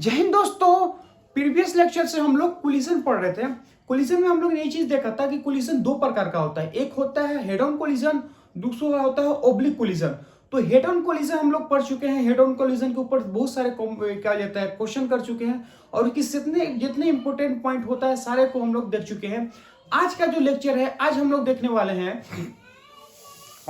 जय हिंद दोस्तों। Previous lecture से हम लोग कोलिजन पढ़ रहे थे। कोलिजन में हम लोग ने ये चीज देखा था कि कोलिजन दो प्रकार का होता है। एक होता है हेड ऑन कोलिजन, दूसरा होता है ऑब्लिक कोलिजन। तो हेड ऑन कोलिजन हम लोग पढ़ चुके हैं। हेड ऑन कोलिजन के ऊपर बहुत सारे क्या कहता है क्वेश्चन कर चुके हैं और जितने जितने इंपॉर्टेंट पॉइंट होता है सारे को हम लोग देख चुके हैं। आज का जो लेक्चर है, आज हम लोग देखने वाले हैं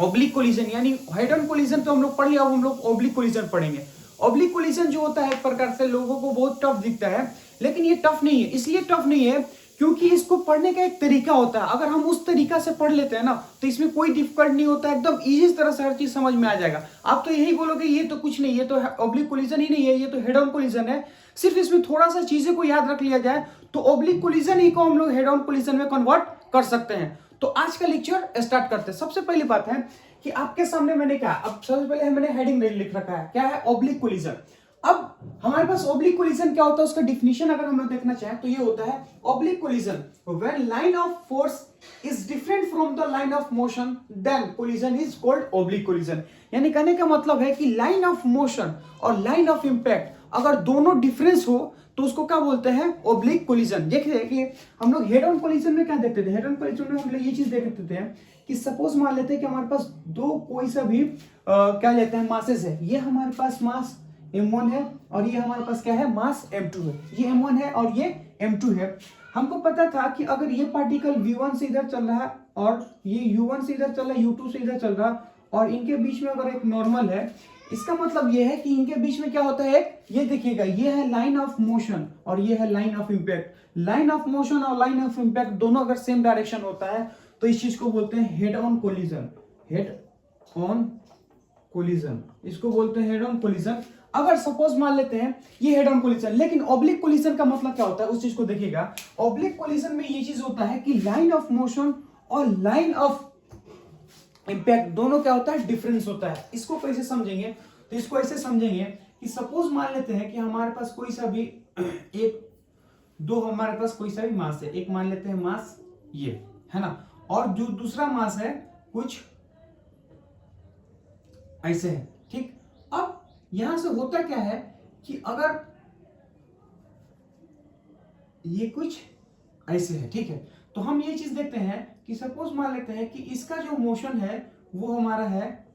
ऑब्लिक कोलिजन। यानी हेड ऑन कोलिजन तो हम लोग पढ़ लिया, अब हम लोग ऑब्लिक कोलिजन पढ़ेंगे। ऑब्लिक कोलिजन जो होता है एक प्रकार से लोगों को बहुत टफ दिखता है, लेकिन ये टफ नहीं है। इसलिए टफ नहीं है क्योंकि इसको पढ़ने का एक तरीका होता है। अगर हम उस तरीका से पढ़ लेते हैं ना तो इसमें कोई डिफिकल्ट नहीं होता है, एकदम इजी तरह से हर चीज समझ में आ जाएगा। आप तो यही बोलोगे ये तो कुछ नहीं, ये तो ऑब्लिक कोलिजन ही नहीं है, ये तो हेड ऑन कोलिजन है। सिर्फ इसमें थोड़ा सा चीजें को याद रख लिया जाए तो ऑब्लिक कोलिजन ही को हम लोग हेड ऑन कोलिजन में कन्वर्ट कर सकते हैं। तो आज का लेक्चर स्टार्ट करते हैं। सबसे पहली बात है कि आपके सामने मैंने क्या, अब सबसे पहले मैंने हेडिंग लिख रखा है, क्या है, ऑब्लिक कोलिजन। अब हमारे पास ऑब्लिक कोलिजन क्या होता है, उसका डिफिनेशन अगर हम लोग देखना चाहें तो ये होता है oblique collision when line of force is different from the line of motion then collision is called oblique collision. यानी कहने का मतलब है कि लाइन ऑफ मोशन और लाइन ऑफ इंपैक्ट अगर दोनों डिफरेंस हो तो उसको क्या बोलते हैं, ऑब्लिक कोलिजन। देखिए कि हम लोग हेड ऑन कोलिजन में क्या देखते थे, हेड ऑन कोलिजन में हम लोग ये चीज देखते थे कि सपोज मान लेते हैं कि हमारे पास दो कोई सा भी क्या लेते हैं मासेस है। ये हमारे पास मास m1 है और ये हमारे पास क्या है, मास m2 है। ये m1 है और ये m2 है। हमको पता था कि अगर ये पार्टिकल v1 से इधर चल रहा है और ये u1 से इधर चल रहा है, u2 से इधर चल रहा है और इनके बीच में अगर एक नॉर्मल है, इसका मतलब ये है कि इनके बीच में क्या होता है, एक ये देखिएगा, ये है लाइन ऑफ मोशन और ये है line of impact. Line of motion और लाइन ऑफ इंपैक्ट दोनों अगर सेम डायरेक्शन होता है तो इस चीज को बोलते हैं head on collision. Head on collision इसको बोलते हैं हेड ऑन कोलिजन। अगर सपोज मान लेते हैं ये हेड ऑन कोलिजन, लेकिन ऑब्लिक कोलिजन का मतलब क्या होता है उस चीज को देखिएगा। ऑब्लिक कोलिजन में ये चीज होता है कि लाइन ऑफ मोशन और लाइन ऑफ इंपैक्ट दोनों क्या होता है, डिफरेंस होता है। इसको कैसे समझेंगे, तो इसको ऐसे समझेंगे कि सपोज मान लेते हैं कि हमारे पास कोई सा भी एक दो हमारे पास कोई सा भी मास है। एक मान लेते हैं मास ये है ना, और जो दूसरा मास है कुछ ऐसे है, ठीक। अब यहां से होता क्या है कि अगर ये कुछ ऐसे है, ठीक है, तो हम ये चीज देखते हैं कि सपोज मान लेते हैं कि इसका जो मोशन है वो हमारा है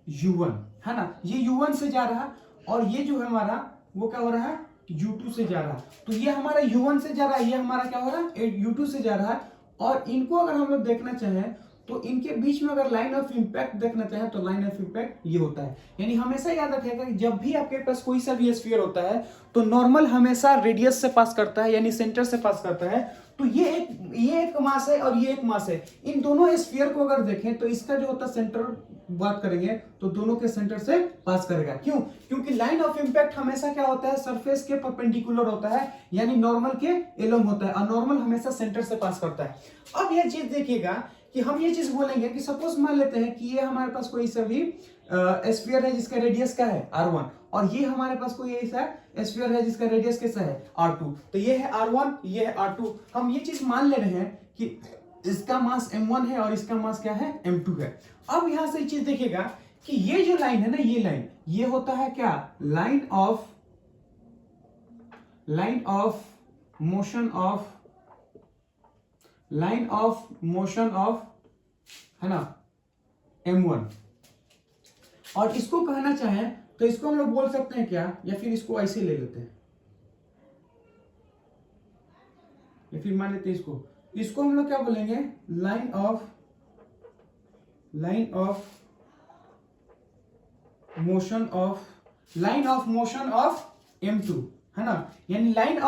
u1 है ना। ये u1 से जा रहा और ये जो है हमारा वो क्या हो रहा है, u2 से जा रहा। तो ये हमारा u1 से जा रहा है, ये हमारा क्या हो रहा है, u2 से जा रहा है। और इनको अगर हम लोग देखना चाहें तो इनके बीच में अगर लाइन ऑफ इंपैक्ट देखना चाहें तो लाइन ऑफ इंपैक्ट ये होता है। यानी हमेशा याद रखिएगा कि जब भी आपके पास कोई सा भी स्फीयर होता है तो नॉर्मल हमेशा रेडियस से पास करता है, यानी सेंटर से पास करता है। तो ये एक मास है और ये एक मास है। इन दोनों स्फीयर को अगर देखें तो इसका जो होता है सेंटर बात करेंगे तो दोनों के सेंटर से पास करेगा। क्यों? क्योंकि लाइन ऑफ इंपैक्ट हमेशा क्या होता है, सरफेस के परपेंडिकुलर होता है, यानी नॉर्मल के एलोंग होता है और नॉर्मल हमेशा सेंटर से पास करता है। अब यह चीज देखिएगा कि हम ये चीज बोलेंगे कि सपोज मान लेते हैं कि ये हमारे पास कोई सा भी स्फीयर है जिसका रेडियस क्या है r1 और ये हमारे पास कोई ऐसा स्फीयर है जिसका रेडियस कैसा है r2। तो ये है r1, ये है r2। हम ये चीज मान ले रहे हैं कि इसका मास m1 है और इसका मास क्या है, m2 है। अब यहां से चीज देखिएगा कि ये जो लाइन है ना, ये लाइन ये होता है क्या, लाइन ऑफ मोशन ऑफ है ना m1। और इसको कहना चाहें तो इसको हम लोग बोल सकते हैं क्या, या फिर इसको ऐसे ले लेते हैं, या फिर मान लेते हैं इसको हम लोग क्या बोलेंगे, line of motion of m2 है ना। यानी लाइन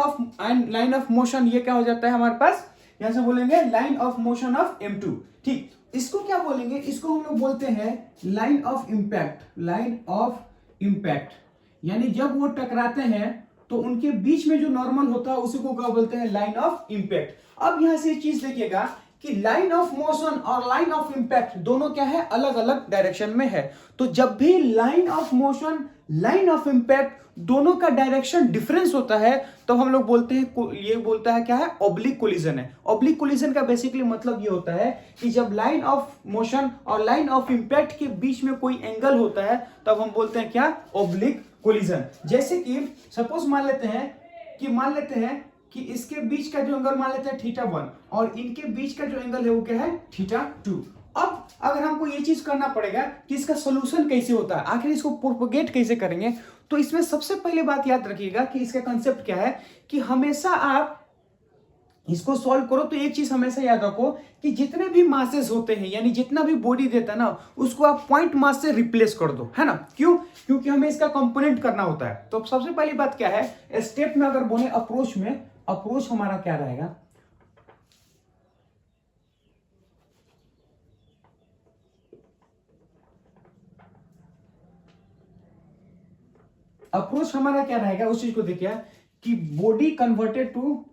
ऑफ मोशन ये क्या हो जाता है हमारे पास, यहां से बोलेंगे line of motion of m2, ठीक। इसको क्या बोलेंगे, इसको हम लोग बोलते हैं लाइन ऑफ इंपैक्ट। यानी जब वो टकराते हैं तो उनके बीच में जो नॉर्मल होता है उसी को क्या बोलते हैं, लाइन ऑफ इंपैक्ट। अब यहां से चीज देखिएगा कि लाइन ऑफ मोशन और लाइन ऑफ इंपैक्ट दोनों क्या है, अलग अलग डायरेक्शन में है। तो जब भी line of motion line of impact दोनों का डायरेक्शन डिफरेंस होता है तो हम लोग बोलते हैं, ये बोलता है क्या है, ऑब्लिक कोलिजन है। ऑब्लिक कोलिजन का बेसिकली मतलब ये होता है कि जब लाइन ऑफ मोशन और लाइन ऑफ इंपैक्ट के बीच में कोई एंगल होता है तब हम बोलते हैं क्या, ऑब्लिक कोलिजन। जैसे कि सपोज मान लेते हैं कि इसके बीच का जो एंगल मान लेते हैं θ1 और इनके बीच का जो एंगल है वो क्या है θ2। अब अगर हमको ये चीज करना पड़ेगा कि इसका सोल्यूशन कैसे होता है, आखिर इसको प्रोपोगेट कैसे करेंगे, तो इसमें सबसे पहले बात याद रखिएगा कि इसका कंसेप्ट क्या है कि हमेशा आप इसको सॉल्व करो तो एक चीज हमेशा याद रखो कि जितने भी मासेस होते हैं यानी जितना भी बॉडी देता है ना उसको आप पॉइंट मास से रिप्लेस कर दो, है ना। क्यों? क्योंकि हमें इसका कंपोनेंट करना होता है। तो सबसे पहली बात क्या है, स्टेप में अगर बोले अप्रोच हमारा क्या रहेगा, अप्रोच हमारा क्या रहेगा उस चीज को देखिए कि बॉडी कन्वर्टेड टू,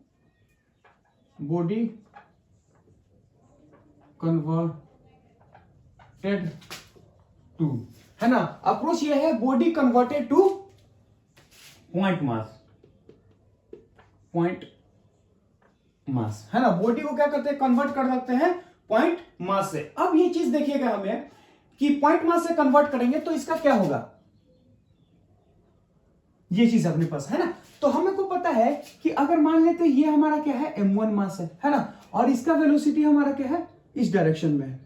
है ना। अप्रोच ये है body converted two point mass, है ना। बॉडी को क्या करते हैं, कन्वर्ट कर सकते हैं पॉइंट मास से। अब ये चीज देखिएगा हमें कि पॉइंट मास से कन्वर्ट करेंगे तो इसका क्या होगा, ये चीज अपने पास है ना। तो हमें को पता है कि अगर मान लेते ये हमारा क्या है m1 मास है ना, और इसका वेलोसिटी हमारा क्या है इस डायरेक्शन में है,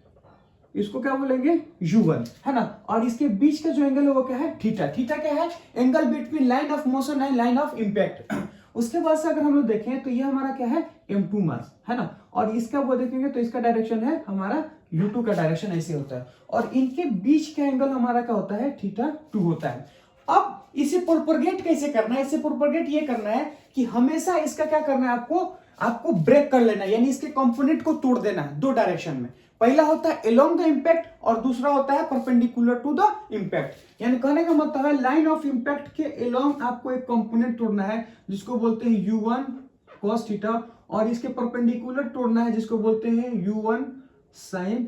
इसको क्या बोलेंगे u1, है ना। और इसके बीच का जो एंगल है वो क्या है थीटा क्या है, angle between line of motion and line of impact. उसके बाद से अगर हम लोग देखें तो ये हमारा क्या है m2 मास, है ना। और इसका वो देखेंगे तो इसका डायरेक्शन है हमारा u2 का डायरेक्शन ऐसे होता है, और इनके बीच का एंगल हमारा क्या होता है θ2 होता है। अब इसे प्रोपगेट कैसे करना है, इसे प्रोपगेट ये करना है कि हमेशा इसका क्या करना है, आपको ब्रेक कर लेना है, यानी इसके कंपोनेंट को तोड़ देना है दो डायरेक्शन में। पहला होता है अलोंग द इंपैक्ट और दूसरा होता है परपेंडिकुलर टू द इंपैक्ट। यानी कहने का मतलब है लाइन ऑफ इंपैक्ट के अलोंग आपको एक कंपोनेंट तोड़ना है जिसको बोलते हैं u1 cos थीटा, और इसके परपेंडिकुलर तोड़ना है जिसको बोलते हैं u1 sin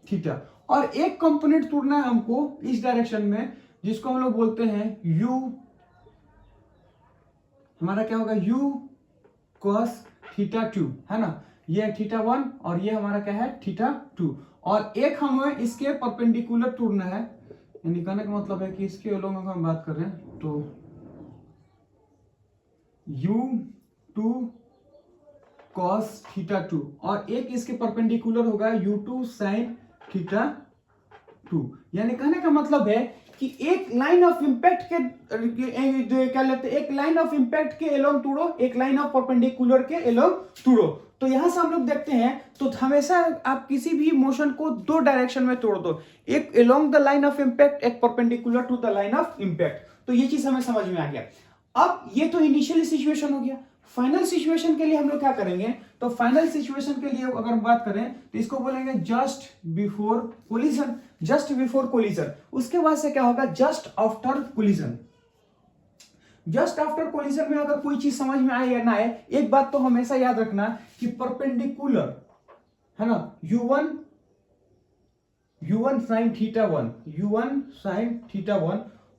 थीटा, और एक कंपोनेंट तोड़ना है हमको इस डायरेक्शन में जिसको हम लोग बोलते हैं u, हमारा क्या होगा u cos θ2, है ना। ये θ1 और ये हमारा क्या है θ2, और एक हमें इसके परपेंडिकुलर तोड़ना है, यानी कहने का मतलब है कि इसके अलोंग अगर हम बात कर रहे हैं तो u2 cos θ2 और एक इसके परपेंडिकुलर होगा u2 sin θ2। यानी कहने का मतलब है कि एक लाइन ऑफ इंपैक्ट के क्या लेते हैं, एक लाइन ऑफ इंपैक्ट के अलोंग तोड़ो, एक लाइन ऑफ परपेंडिकुलर के अलोंग तोड़ो। तो यहां से हम लोग देखते हैं तो हमेशा आप किसी भी मोशन को दो डायरेक्शन में तोड़ दो, एक along the line of impact, एक perpendicular to the line of impact. तो ये चीज हमें समझ में आ गया। अब ये तो इनिशियल सिचुएशन हो गया। फाइनल सिचुएशन के लिए हम लोग क्या करेंगे, तो फाइनल सिचुएशन के लिए अगर हम बात करें तो इसको बोलेंगे जस्ट बिफोर कोलिजन। उसके बाद से क्या होगा, just after collision. Just after collision में अगर कोई चीज समझ में आए या ना आए, एक बात तो हमेशा याद रखना कि परपेंडिकुलर, है ना, u1 sin θ1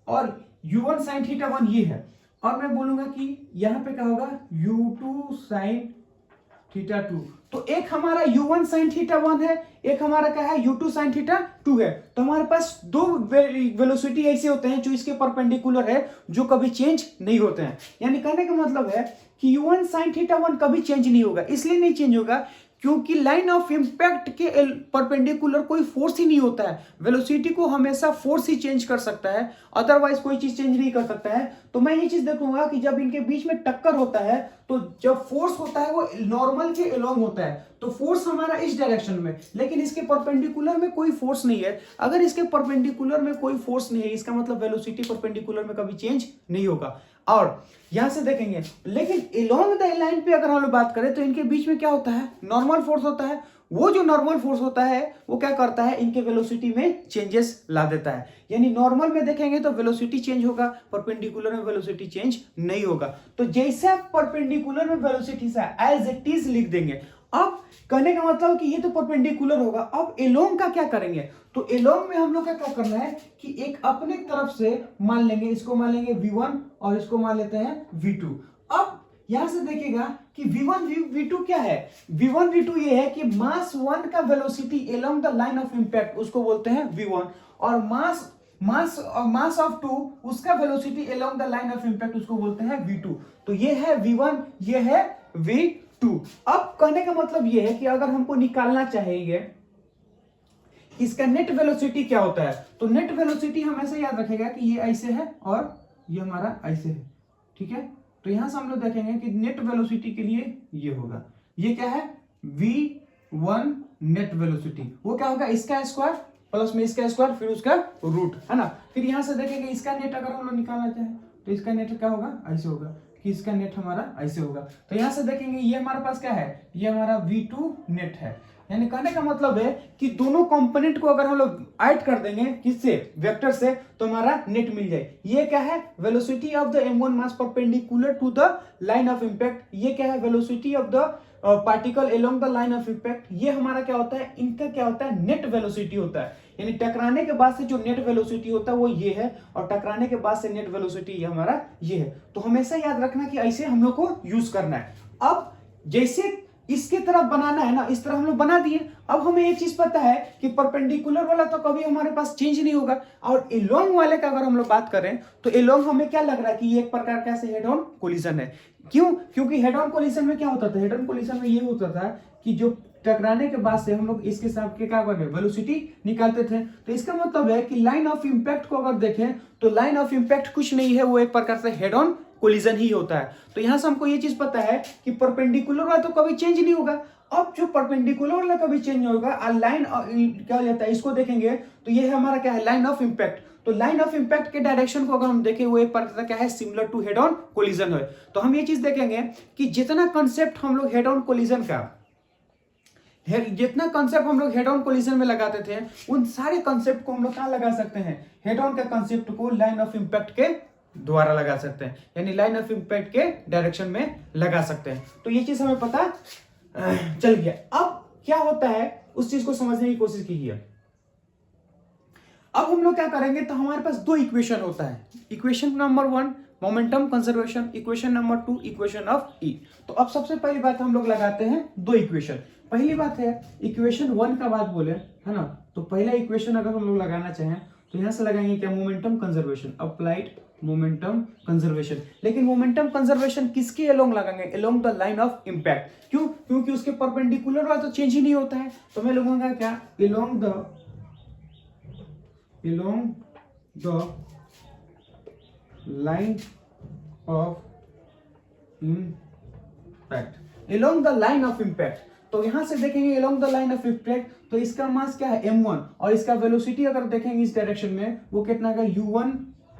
और u1 sin θ1 ये है, और मैं बोलूंगा कि यहां पे क्या होगा u2 sin θ2। तो एक हमारा u1 sin θ1 है, एक हमारा क्या है u2 sin θ2 है। तो हमारे पास दो वेलोसिटी ऐसे होते हैं जो इसके परपेंडिकुलर है, जो कभी चेंज नहीं होते हैं। यानी कहने का मतलब है कि u1 sin θ1 कभी चेंज नहीं होगा। इसलिए नहीं चेंज होगा क्योंकि लाइन ऑफ इंपैक्ट के परपेंडिकुलर कोई फोर्स ही नहीं होता है। वेलोसिटी को हमेशा फोर्स ही चेंज कर सकता है, अदरवाइज कोई चीज चेंज नहीं कर सकता है। तो मैं ये चीज देखूंगा कि जब इनके बीच में टक्कर होता है तो जब फोर्स होता है वो नॉर्मल के अलोंग होता है, तो फोर्स हमारा इस डायरेक्शन में, लेकिन इसके परपेंडिकुलर में कोई फोर्स नहीं है। अगर इसके परपेंडिकुलर में कोई फोर्स नहीं है, इसका मतलब वेलोसिटी परपेंडिकुलर में कभी चेंज नहीं होगा। और यहां से देखेंगे, लेकिन अलोंग द लाइन पे अगर हम लोग बात करें तो इनके बीच में क्या होता है, नॉर्मल फोर्स होता है। वो जो नॉर्मल फोर्स होता है वो क्या करता है, इनके वेलोसिटी में चेंजेस ला देता है। यानी नॉर्मल में देखेंगे तो वेलोसिटी चेंज होगा, परपेंडिकुलर में वेलोसिटी चेंज नहीं होगा। तो जैसे आप परपेंडिकुलर में वेलोसिटी से एज इट इज लिख देंगे। अब कहने का मतलब कि ये तो परपेंडिकुलर होगा। अब अलोंग का क्या करेंगे, तो अलोंग में हम लोग का क्या करना है कि एक अपने तरफ से मान लेंगे, इसको मान लेंगे v1 और इसको मान लेते हैं v2। अब यहां से देखिएगा कि v1 v2 क्या है, v1 v2 ये है कि मास 1 का velocity along the line of impact उसको बोलते हैं v1, और मास मास ऑफ 2, उसका velocity along the line of impact उसको बोलते हैं v2। तो ये है v1, ये है v2। अब कहने का मतलब ये है कि अगर हमको निकालना चाहिए इसका नेट वेलोसिटी क्या होता है, तो नेट वेलोसिटी हम ऐसे याद रखेगा कि ये ऐसे है और ये हमारा ऐसे है, ठीक है। तो यहां से हम लोग देखेंगे कि नेट वेलोसिटी के लिए ये होगा, ये क्या है v1 नेट वेलोसिटी, वो क्या होगा इसका स्क्वायर प्लस में इसका स्क्वायर फिर उसका रूट, है ना। फिर यहां से देखेंगे इसका नेट अगर हम लोग निकालना चाहें तो इसका नेट क्या होगा, ऐसे होगा कि इसका नेट हमारा ऐसे होगा। तो यहां से देखेंगे ये हमारे पास क्या है, ये हमारा v2 नेट है। यानी कहने का मतलब है कि दोनों कंपोनेंट को अगर हम लोग ऐड कर देंगे किससे, वेक्टर से, तो हमारा नेट मिल जाए। ये क्या है, velocity of the m1 mass perpendicular to the line of impact. ये क्या है, velocity of the particle along the line of impact. ये हमारा क्या होता है, इनका क्या होता है, नेट वेलोसिटी होता है। यानी टकराने के बाद से जो नेट वेलोसिटी होता है वो ये है, और टकराने के बाद से नेट वेलोसिटी ये हमारा ये है। तो हमेशा याद रखना कि ऐसे हम लोग को यूज करना है। अब जैसे इसके तरफ बनाना है ना, इस तरह हम लोग बना दिए। अब हमें एक चीज पता है कि परपेंडिकुलर वाला तो कभी हमारे पास चेंज नहीं होगा, और एलोंग वाले का अगर हम लोग बात करें तो एलोंग हमें क्या लग रहा है कि ये एक प्रकार का से हेड ऑन कोलिजन है। क्यों, क्योंकि हेड ऑन कोलिजन में क्या होता था, हेड ऑन कोलिजन में ये होता था कि जो टकराने के बाद से हम लोग इसके साथ के क्या करते वेलोसिटी निकालते थे। तो इसका मतलब है कि लाइन ऑफ इंपैक्ट को अगर देखें तो लाइन ऑफ इंपैक्ट कुछ नहीं है, वो एक प्रकार से हेड ऑन कोलिजन ही होता है। तो यहां से हमको ये चीज पता है कि परपेंडिकुलर वाला तो कभी चेंज नहीं होगा। अब जो परपेंडिकुलर वाला कभी चेंज नहीं होगा, लाइन क्या हो जाता है, इसको देखेंगे तो ये है हमारा क्या है, लाइन ऑफ इंपैक्ट। तो लाइन ऑफ इंपैक्ट के डायरेक्शन को अगर हम देखें वो एक प्रकार क्या है, similar to head on collision है। तो हम ये चीज देखेंगे कि जितना कंसेप्ट हम लोग हेड ऑन कोलिजन का जितना कंसेप्ट हम लोग हेड ऑन कोलिजन में लगाते थे, उन सारे कंसेप्ट को हम लोग कहां लगा सकते हैं, हेड ऑन के कंसेप्ट को लाइन ऑफ इंपैक्ट के द्वारा लगा सकते हैं, यानी लाइन ऑफ इंपैक्ट के डायरेक्शन में लगा सकते हैं। तो ये चीज हमें पता चल गया। अब क्या होता है उस चीज को समझने की कोशिश कीजिए। अब हम लोग क्या करेंगे, तो हमारे पास दो इक्वेशन होता है, equation number 1 momentum conservation, equation number 2 equation of E. तो अब सबसे पहली बात हम लोग लगाते हैं दो इक्वेशन। पहली बात है इक्वेशन 1 का बात बोले, है ना, तो पहला इक्वेशन अगर हम लोग लगाना चाहें तो यहां से लगाएंगे क्या, momentum conservation, applied momentum conservation. लेकिन मोमेंटम कंजर्वेशन किसके अलोंग लगाएंगे, along the line of impact. क्यों, क्योंकि उसके परपेंडिकुलर वाला तो चेंज ही नहीं होता है। तो मैं लगूंगा क्या, along the line of impact, along the line of impact. तो यहां से देखेंगे along the line of impact, तो इसका मास क्या है m1, और इसका वेलोसिटी अगर देखेंगे इस डायरेक्शन में वो कितना का u1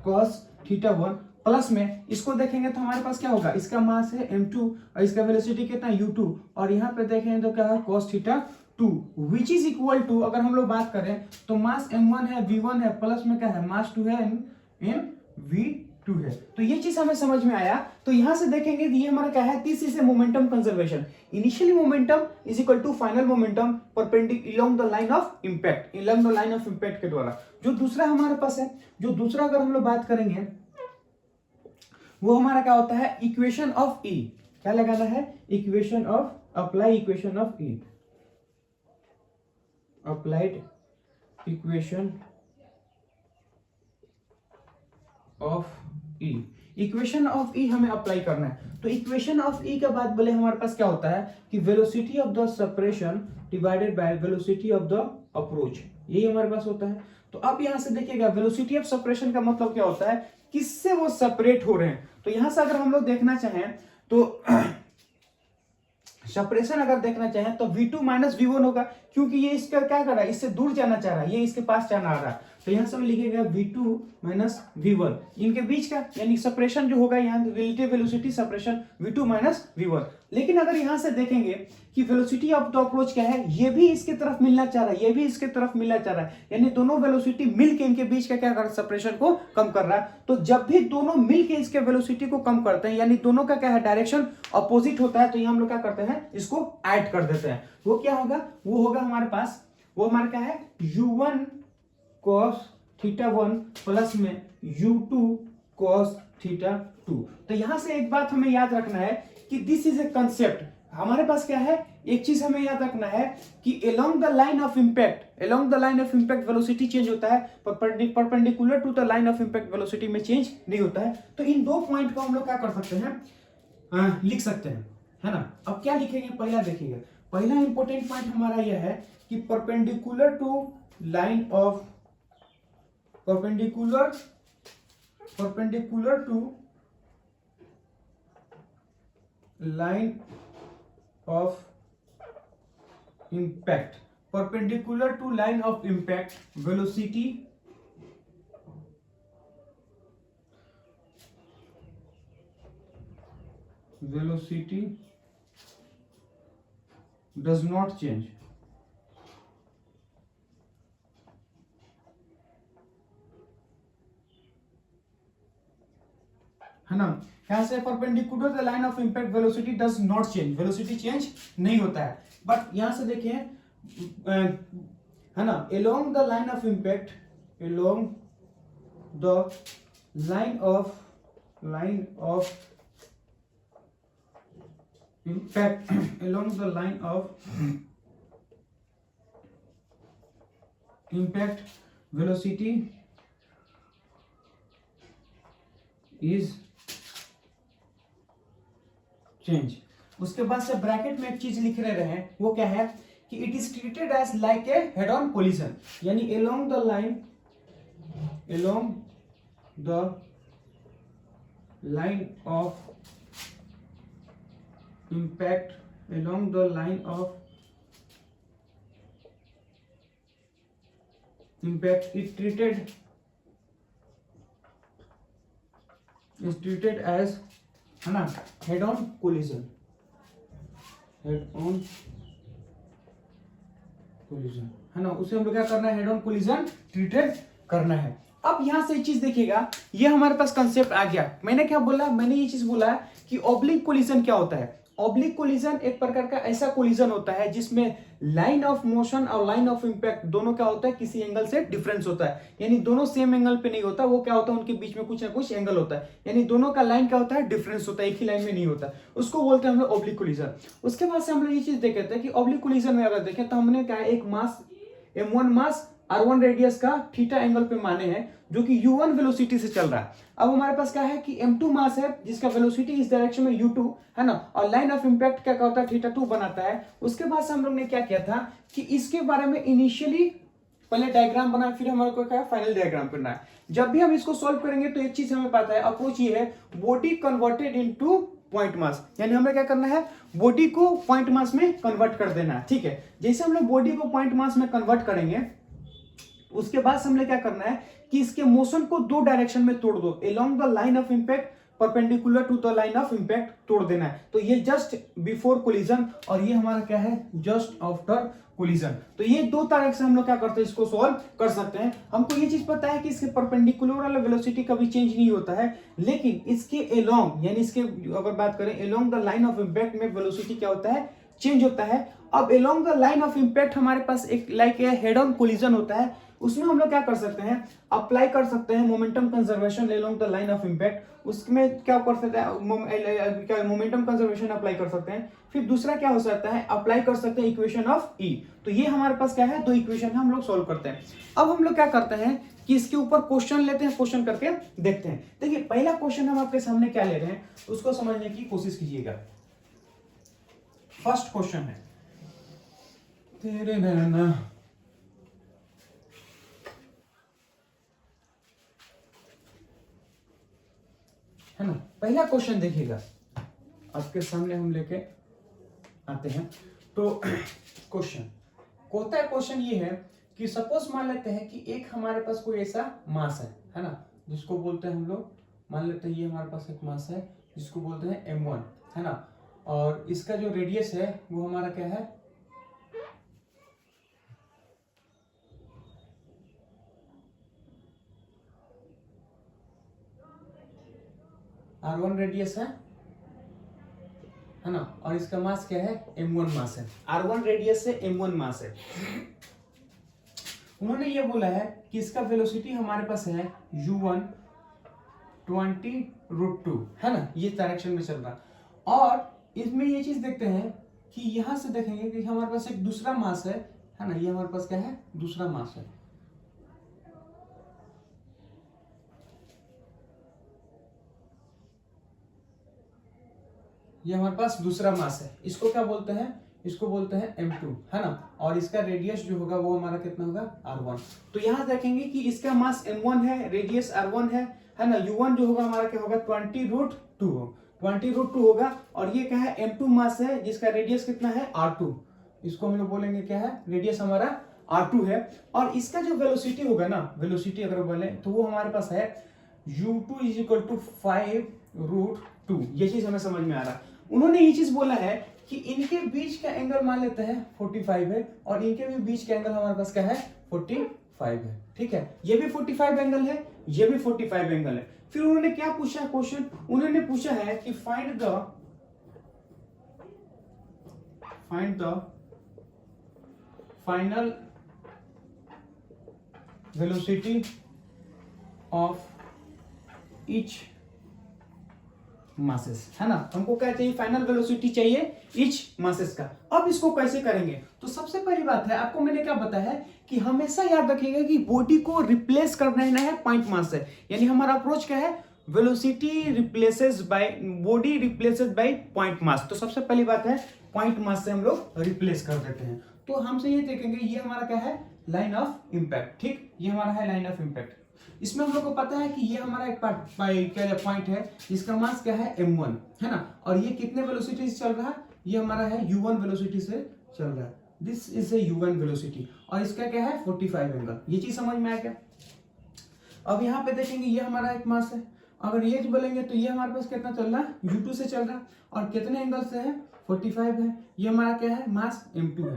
cos θ1, प्लस में इसको देखेंगे तो हमारे पास क्या होगा, इसका मास है m2 और इसका वेलोसिटी कितना u2, और यहाँ पे देखेंगे तो क्या है cos θ2 which is equal to, अगर हम लोग बात करें तो मास m1 है, v1 है, प्लस में क्या है मास 2 है इन v2 है। तो ये चीज हमें समझ में आया। तो यहां से देखेंगे ये हमारा क्या है, तीसरी से momentum conservation, initially momentum is equal to final momentum perpendicular along the line of impact, along the line of impact के द्वारा। जो दूसरा हमारे पास है, जो दूसरा अगर हम लोग बात करेंगे वो हमारा क्या होता है, इक्वेशन ऑफ ई। क्या लगाना है, equation of, apply equation of E, applied equation of E. Equation of E हमें अप्लाई करना है। तो इक्वेशन ऑफ ई के बाद बोले हमारे पास क्या होता है कि velocity of the separation divided by velocity of the approach, यही हमारे पास होता है। तो अब यहां से देखिएगा वेलोसिटी ऑफ सेपरेशन का मतलब क्या होता है, किससे वो सेपरेट हो रहे हैं। तो यहां से अगर हम लोग देखना चाहें तो सेपरेशन अगर देखना चाहें तो v2 माइनस v1 होगा, क्योंकि ये इसका क्या कर रहा है, इससे दूर जाना चाह रहा है, ये इसके पास जाना आ रहा है। तो यहां से हम लिखेगा v2 माइनस v1, इनके बीच का यानी सेपरेशन जो होगा यहाँ relative velocity separation v2 minus v1। लेकिन अगर यहां से देखेंगे कि वेलोसिटी ऑफ द अप्रोच क्या है, ये भी इसके तरफ मिलना चाह रहा है, ये भी इसके तरफ मिलना चाह रहा है, यानी दोनों वेलोसिटी मिलके इनके बीच का क्या कर रहा है, सेपरेशन को कम कर रहा है। तो जब भी दोनों मिलके इसके वेलोसिटी को कम करते हैं, यानी दोनों का क्या है, डायरेक्शन अपोजिट होता है, तो ये हम लोग क्या करते हैं, इसको ऐड कर देते हैं। वो क्या होगा, वो होगा हमारे पास, वो हमारा क्या है, u1 cos θ1 प्लस में u2 cos θ2। तो यहां से एक बात हमें याद रखना है कि दिस इज ए कंसेप्ट, हमारे पास क्या है, एक चीज हमें याद रखना है कि along the line of impact velocity change होता है, perpendicular to the line of impact velocity में चेंज नहीं होता है। तो इन दो पॉइंट को हम लोग क्या कर सकते हैं, लिख सकते हैं, है ना। अब क्या लिखेंगे, पहला देखिएगा, पहला इंपॉर्टेंट पॉइंट हमारा यह है कि perpendicular to line of perpendicular to line of impact, perpendicular to line of impact velocity does not change, है ना। यहां से perpendicular the line of impact velocity does not change, velocity change नहीं होता है। बट यहां से देखिए, है ना, along the line of impact, along the line of impact along the line of impact velocity is change. उसके बाद से ब्रैकेट में एक चीज लिख रहे हैं, वो क्या है कि it is treated as like a head on collision, यानी along the line of impact, along the line of impact is treated as, है ना, हेड ऑन कोलिजन, है ना, उसे हम लोग क्या करना है, हेड ऑन कोलिजन ट्रीटेड करना है। अब यहां से एक चीज देखिएगा, ये हमारे पास कंसेप्ट आ गया। मैंने क्या बोला, मैंने ये चीज बोला कि ऑब्लिक कोलिजन क्या होता है। ऑब्लिक कोलिजन एक प्रकार का ऐसा कोलिजन होता है जिसमें लाइन ऑफ मोशन और लाइन ऑफ इंपैक्ट दोनों क्या होता है, किसी एंगल से डिफरेंस होता है, यानी दोनों सेम एंगल पे नहीं होता, वो क्या होता है, उनके बीच में कुछ ना कुछ एंगल होता है, यानी दोनों का लाइन क्या होता है, डिफरेंस होता है, एक ही लाइन में नहीं होता, उसको बोलते हैं हम लोग ऑब्लिक कोलिजन। उसके बाद से हम लोग ये चीज देखे थे कि ऑब्लिक कोलिजन में अगर देखें तो हमने क्या, एक मास m1 मास r1 रेडियस का थीटा एंगल पे माने हैं, जो कि u1 वेलोसिटी से चल रहा है। अब हमारे पास क्या है कि m2 मास है जिसका वेलोसिटी इस डायरेक्शन में u2 है ना, और लाइन ऑफ इंपैक्ट क्या होता है, थीटा 2 बनाता है। उसके बाद से हम लोग ने क्या किया था कि इसके बारे में इनिशियली पहले डायग्राम बना, फिर हमारे को क्या फाइनल डायग्राम करना है। जब भी हम इसको सॉल्व करेंगे तो एक चीज हमें पता है, अप्रोच ये है, body converted into point mass, यानी हमें क्या करना है, बॉडी को पॉइंट मास में कन्वर्ट कर देना है। ठीक है, जैसे हम लोग बॉडी को पॉइंट मास में कन्वर्ट करेंगे, उसके बाद हमने क्या करना है कि इसके मोशन को दो डायरेक्शन में तोड़ दो, along the line of impact perpendicular to the line of impact तोड़ देना है। तो ये जस्ट बिफोर कोलिजन और ये हमारा क्या है, जस्ट आफ्टर कोलिजन। तो ये दो तरह से हम लोग क्या करते हैं, इसको सॉल्व कर सकते हैं। हमको ये चीज पता है कि इसके परपेंडिकुलर वाला वेलोसिटी कभी चेंज नहीं होता है, लेकिन इसके अलोंग, यानी इसके अगर बात करें along the line of impact में वेलोसिटी क्या होता है, चेंज होता है। अब along the line of impact हमारे पास एक लाइक हेड ऑन कोलिजन होता है, उसमें हम लोग क्या कर सकते हैं, अप्लाई कर सकते हैं momentum conservation along the line of impact. उसमें क्या कर सकते हैं, क्या मोमेंटम कंजर्वेशन अप्लाई कर सकते हैं। फिर दूसरा क्या हो सकता है, अप्लाई कर सकते हैं इक्वेशन ऑफ ई। तो ये हमारे पास क्या है, दो इक्वेशन है, हम लोग सॉल्व करते हैं। अब हम लोग क्या करते हैं कि इसके ऊपर क्वेश्चन लेते हैं, क्वेश्चन करके देखते हैं। देखिए पहला क्वेश्चन हम आपके सामने क्या ले रहे हैं, उसको समझने की कोशिश कीजिएगा। फर्स्ट क्वेश्चन है, तेरे नैना, है ना। पहला क्वेश्चन देखिएगा, आपके सामने हम लेके आते हैं। तो क्वेश्चन होता है, क्वेश्चन ये है कि सपोज मान लेते हैं कि एक हमारे पास कोई ऐसा मास है ना, जिसको बोलते हैं हम लोग, मान लेते हैं ये हमारे पास एक मास है जिसको बोलते हैं m1, है ना, और इसका जो रेडियस है वो हमारा क्या है, r1 रेडियस है ना, और इसका मास क्या है, m1 मास है। r1 रेडियस से m1 मास है। उन्होंने ये बोला है कि इसका वेलोसिटी हमारे पास है u1 20√2, है ना, ये डायरेक्शन में चल रहा है। और इसमें ये चीज देखते हैं कि यहां से देखेंगे कि हमारे पास एक दूसरा मास है ना, ये हमारे पास क्या है, दूसरा मास है। ये हमारे पास दूसरा मास है, इसको क्या बोलते हैं, इसको बोलते हैं m2, है ना। और इसका रेडियस जो होगा वो हमारा कितना होगा, r1। तो यहां देखेंगे कि इसका मास m1 है, रेडियस r1 है ना। u1 जो होगा हमारा क्या होगा 20√2 20√2 होगा। और ये क्या है, m2 मास है जिसका रेडियस कितना है r2। इसको हम लोग बोलेंगे क्या है, रेडियस हमारा r2 है। और इसका जो वेलोसिटी होगा ना, वेलोसिटी अगर बोले तो वो हमारे पास है u2 = 5√2। ये चीज हमें समझ में आ रहा। उन्होंने ये चीज बोला है कि इनके बीच का एंगल मान लेते हैं 45 है, और इनके भी बीच का एंगल हमारे पास क्या है 45 है, ठीक है। ये भी 45 एंगल है, ये भी 45 एंगल है। फिर उन्होंने क्या पूछा क्वेश्चन, उन्होंने पूछा है कि find the final velocity of each masses, है ना। हमको क्या चाहिए, फाइनल वेलोसिटी चाहिए ईच मासेस का। अब इसको कैसे करेंगे, तो सबसे पहली बात है, आपको मैंने क्या बताया है कि हमेशा याद रखिएगा कि बॉडी को रिप्लेस करना है पॉइंट मास से। यानी हमारा अप्रोच क्या है, velocity replaces by body replaces by point mass. तो सबसे पहली बात है पॉइंट मास से हम लोग रिप्लेस कर देते हैं। तो हमसे ये देखेंगे, ये हमारा क्या है, लाइन ऑफ इंपैक्ट, ठीक, ये हमारा है लाइन ऑफ इंपैक्ट। इसमें हम लोग को पता है कि ये हमारा एक पॉइंट है जिसका मास क्या है m1, है ना। और ये कितने वेलोसिटी से चल रहा है, ये हमारा है u1 वेलोसिटी से चल रहा है। This is a u1 velocity, और इसका क्या है 45 एंगल। ये चीज समझ में आ गया। अब यहाँ पे देखेंगे ये हमारा एक मास है, अगर ये बोलेंगे तो ये हमारे पास कितना चल रहा है, u2 से चल रहा है, और कितने एंगल से है 45 है। ये हमारा क्या है, मास m2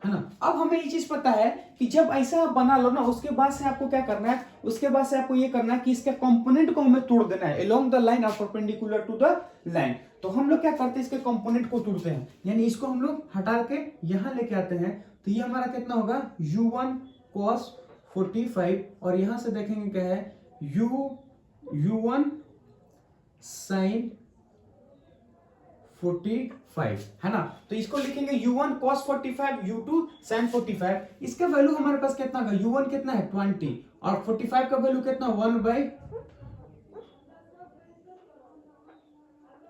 है ना। अब हमें ये चीज पता है कि जब ऐसा बना लो ना, उसके बाद से आपको क्या करना है, उसके बाद से आपको ये करना है कि इसके कंपोनेंट को हमें तोड़ देना है along the line of perpendicular to the line. तो हम लोग क्या करते हैं, इसके कंपोनेंट को तोड़ते हैं, यानी इसको हम लोग हटा के यहां लेके आते हैं। तो ये हमारा कितना होगा u1 cos 45, और यहां से देखेंगे क्या है u1 sin 45, है ना। तो इसको लिखेंगे u1 cos 45, u2 sin 45। इसका वैल्यू हमारे पास कितना होगा, u1 कितना है 20, और 45 का वैल्यू कितना 1/,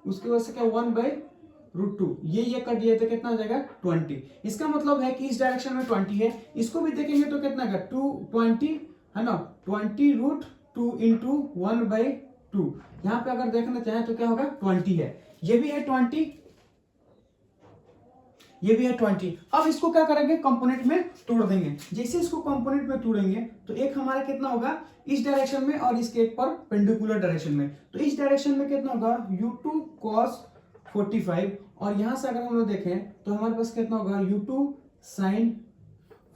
उसकी वजह से क्या 1/√2, ये कट दिया तो कितना हो जाएगा 20। इसका मतलब है कि इस डायरेक्शन में 20 है, इसको भी देखेंगे तो कितना होगा 220, है ना, 20√2 इंटू 1/2। यहाँ पे अगर देखना चाहें तो क्या होगा 20 है, ये भी है 20, ये भी है 20। अब इसको क्या करेंगे, कंपोनेंट में तोड़ देंगे। जैसे इसको कंपोनेंट में तोड़ेंगे तो एक हमारा कितना होगा इस डायरेक्शन में, और इसके एक परपेंडिकुलर डायरेक्शन में। तो इस डायरेक्शन में कितना होगा u2 cos 45, और यहां से अगर हम लोग देखें तो हमारे पास कितना होगा u2 sin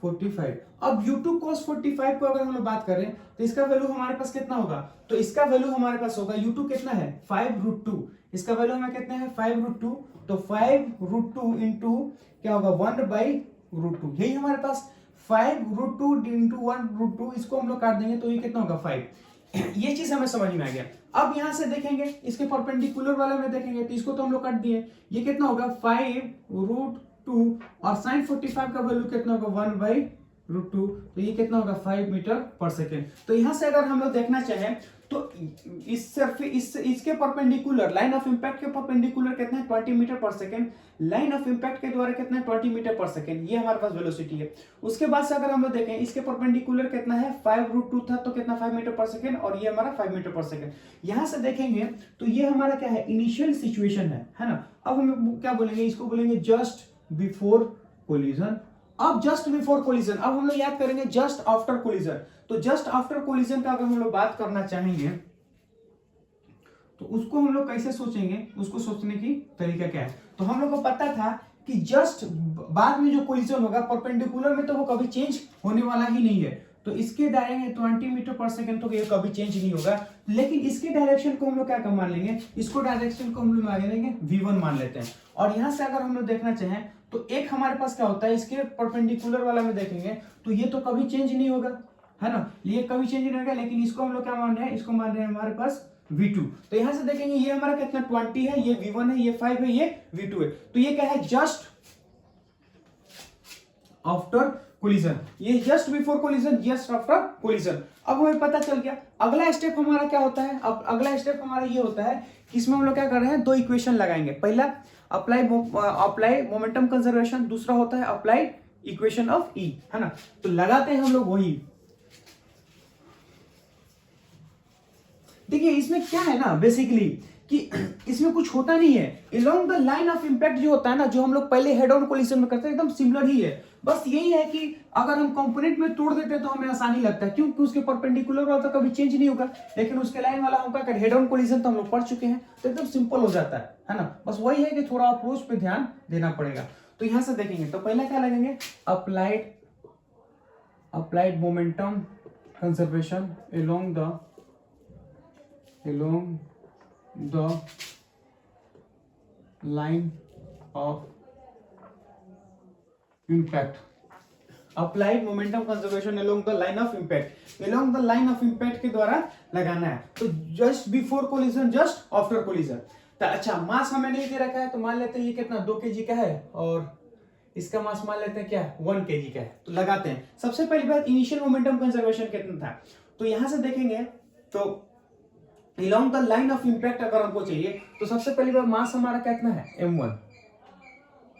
45। अब u2 cos 45 को अगर हम लोग बात करें तो इसका वैल्यू हमारे पास कितना होगा, तो इसका वैल्यू हमारे पास होगा u2 कितना है 5√2, इसका वैल्यू हमें कितना है 5√2। तो 5√2 इंटू क्या होगा 1/√2, यही हमारे पास 5√2 इंटू 1√2, इसको हम लोग काट देंगे तो ये कितना होगा 5। ये चीज हमें समझ में आ गया। अब यहां से देखेंगे इसके परपेंडिकुलर वाले में देखेंगे तो इसको तो हम लोग काट दिए, ये कितना होगा 5√2, और sin 45 का वैल्यू कितना होगा 1/√2, तो ये कितना होगा 5 मीटर पर सेकेंड। तो यहां से अगर हम लोग देखना चाहें तो इसके परपेंडिकुलर लाइन ऑफ इंपैक्ट के परपेंडिकुलर कितना है 20 मीटर पर सेकेंड, लाइन ऑफ इंपैक्ट के द्वारा कितना है 20 मीटर पर सेकेंड, ये हमारे पास वेलोसिटी है। उसके बाद से अगर हम लोग देखें इसके परपेंडिकुलर कितना है 5√2 था, तो कितना 5 मीटर पर सेकेंड, और ये हमारा 5 मीटर पर सेकेंड। यहां से देखेंगे तो ये हमारा क्या है इनिशियल सिचुएशन है ना। अब हम क्या बोलेंगे, इसको बोलेंगे जस्ट बिफोर कोलिजन। अब जस्ट बिफोर कोलिजन, अब हम लोग याद करेंगे जस्ट आफ्टर कोलिजन। तो जस्ट आफ्टर कोलिजन का अगर हम लोग बात करना चाहेंगे तो उसको हम लोग कैसे सोचेंगे, उसको सोचने की तरीका क्या है। तो हम लोग को पता था कि जस्ट बाद में जो कोलिजन होगा परपेंडिकुलर में तो वो कभी चेंज होने वाला ही नहीं है। तो इसके डायरेक्शन 20 मीटर पर सेकंड तो ये कभी चेंज नहीं होगा, लेकिन इसके डायरेक्शन को हम लोग क्या मान लेंगे, इसको डायरेक्शन को हम लोग मान लेंगे v1 मान लेते हैं। और यहां से अगर हम लोग देखना चाहें तो एक हमारे पास क्या होता है इसके परपेंडिकुलर वाला में देखेंगे तो ये तो कभी चेंज नहीं होगा, है ना, ये कभी चेंज नहीं होगा। लेकिन इसको हम लोग क्या मान रहे हैं, इसको मान रहे हैं हमारे पास V2। तो यहां से देखेंगे ये हमारा कितना 20 है, ये V1 है, ये 5 है, ये V2 है। तो ये क्या है, जस्ट आफ्टर कोलिजन, ये just before collision, just after collision. अब हमें पता चल गया अगला स्टेप हमारा क्या होता है। अब अगला स्टेप हमारा ये होता है कि इसमें हम लोग क्या कर रहे हैं, दो इक्वेशन लगाएंगे। पहला अप्लाई मोमेंटम कंजर्वेशन, दूसरा होता है अप्लाई इक्वेशन ऑफ ई, है ना। तो लगाते हैं हम लोग वही। देखिए इसमें क्या है ना बेसिकली कि इसमें कुछ होता नहीं है। Along the line of impact जो होता है ना, जो हम लोग पहले हेड ऑन कोलिजन में करते हैं, एकदम सिमिलर ही है। बस यही है कि अगर हम कंपोनेंट में तोड़ देते हैं तो हमें आसानी लगता है, क्योंकि उसके परपेंडिकुलर वाला तो कभी चेंज नहीं होगा, लेकिन उसके लाइन वाला हम क्या करें, हेड ऑन कोलिजन तो हम लोग पढ़ चुके हैं, तो एकदम सिंपल हो जाता है ना। बस वही है कि थोड़ा अप्रोच पे ध्यान देना पड़ेगा। तो यहां से देखेंगे तो पहला क्या लगेंगे, applied momentum conservation along the line of impact, applied momentum conservation along the line of impact, along the line of impact के द्वारा लगाना है। तो just before collision, just after collision. तो अच्छा, मास हमें नहीं दे रखा है, तो मान लेते हैं ये कितना 2 kg का है, और इसका मास मान लेते हैं क्या 1 kg का है। तो लगाते हैं। सबसे पहली बात, इनिशियल मोमेंटम कंजर्वेशन कितना था, तो यहां से देखेंगे तो along the line of impact अगर हमको चाहिए, तो सबसे पहली बार मास हमारा कितना है m1,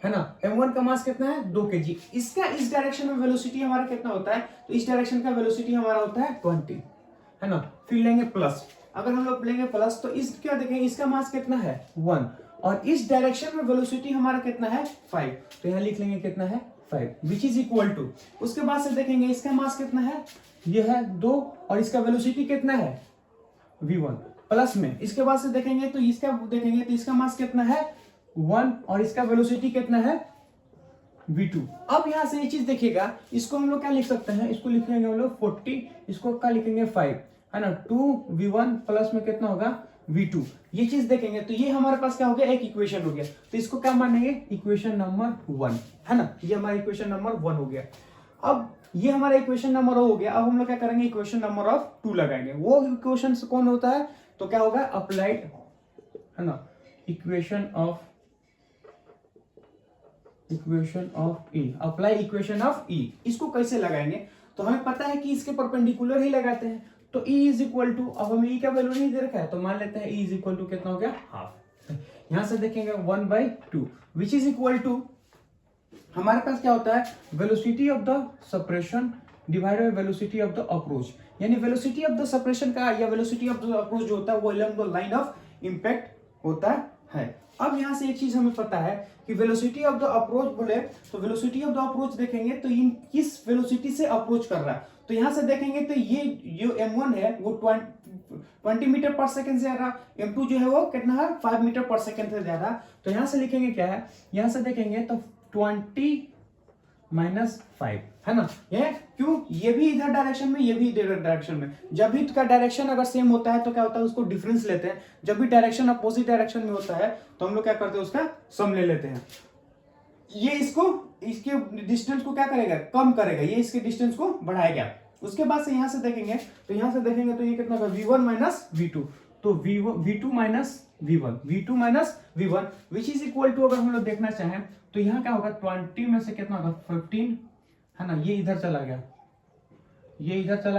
है ना। m1 का मास कितना है 2 kg। इसका इस डायरेक्शन में वेलोसिटी हमारा कितना होता है, तो इस डायरेक्शन का वेलोसिटी हमारा होता है 20, है ना। फिर लेंगे प्लस, अगर हम लोग लेंगे प्लस तो इस क्या देखेंगे, इसका मास कितना है 1, और इस डायरेक्शन में वेलोसिटी हमारा कितना है 5, तो यहां लिख लेंगे कितना है 5, विच इज इक्वल टू, उसके बाद से देखेंगे इसका मास कितना है, ये है 2, और इसका वेलोसिटी कितना है v1 प्लस में। इसके बाद से देखेंगे तो इसका मास कितना है 1, और इसका वेलोसिटी कितना है v2। अब यहां से ये चीज देखिएगा, इसको हम लोग क्या लिख सकते हैं, इसको लिखेंगे हम लोग 40, इसको क्या लिखेंगे 5, है ना। 2v1 प्लस में कितना होगा v2, ये चीज देखेंगे तो ये हमारे पास क्या हो गया, एक इक्वेशन हो गया। तो इसको क्या मानेंगे, इक्वेशन नंबर 1, है ना। ये हमारा इक्वेशन नंबर 1 हो गया। अब ये हमारा इक्वेशन नंबर हो गया। अब हम लोग क्या करेंगे, इक्वेशन नंबर ऑफ 2 लगाएंगे। वो इक्वेशन कौन होता है, तो क्या होगा अप्लाइड, है ना, equation of E, apply equation of E. इसको कैसे लगाएंगे, तो हमें पता है कि इसके परपेंडिकुलर ही लगाते हैं। तो E इज इक्वल टू, अब हमें E का वैल्यू नहीं दे रखा है, तो मान लेते हैं E इज इक्वल टू कितना हो गया हाफ। यहां से देखेंगे 1/2 विच इज इक्वल टू, हमारे पास क्या होता है, velocity of the suppression divided by velocity of the approach, यानी वेलोसिटी ऑफ द सप्रेशन का या वेलोसिटी ऑफ द अप्रोच जो होता है वो along the line of impact होता है। अब यहां से एक चीज हमें पता है कि वेलोसिटी ऑफ द अप्रोच बोले तो वेलोसिटी ऑफ द अप्रोच देखेंगे तो इन किस वेलोसिटी से अप्रोच कर रहा है। तो यहां से देखेंगे तो ये जो m1 है वो 20 मीटर पर सेकंड से जा रहा, m2 जो है वो कितना है 5 मीटर पर सेकंड से जा रहा। तो यहां से लिखेंगे क्या है, यहां से देखेंगे तो 20 -5, है ना। ये क्यों, ये भी इधर डायरेक्शन में, ये भी इधर डायरेक्शन में। जब भी का डायरेक्शन अगर सेम होता है तो क्या होता है, उसको डिफरेंस लेते हैं। जब भी डायरेक्शन अपोजिट डायरेक्शन में होता है तो हम लोग क्या करते हैं, उसका सम ले लेते हैं। ये इसके डिस्टेंस को क्या करेगा, कम करेगा, ये इसके डिस्टेंस को बढ़ाएगा। उसके बाद से यहां से देखेंगे तो ये कितना होगा v1 माइनस v2, तो v2 minus v1 which is equal to, अगर हम लोग देखना चाहें तो यहाँ क्या होगा 20 में से कितना होगा 15, है ना। ये इधर चला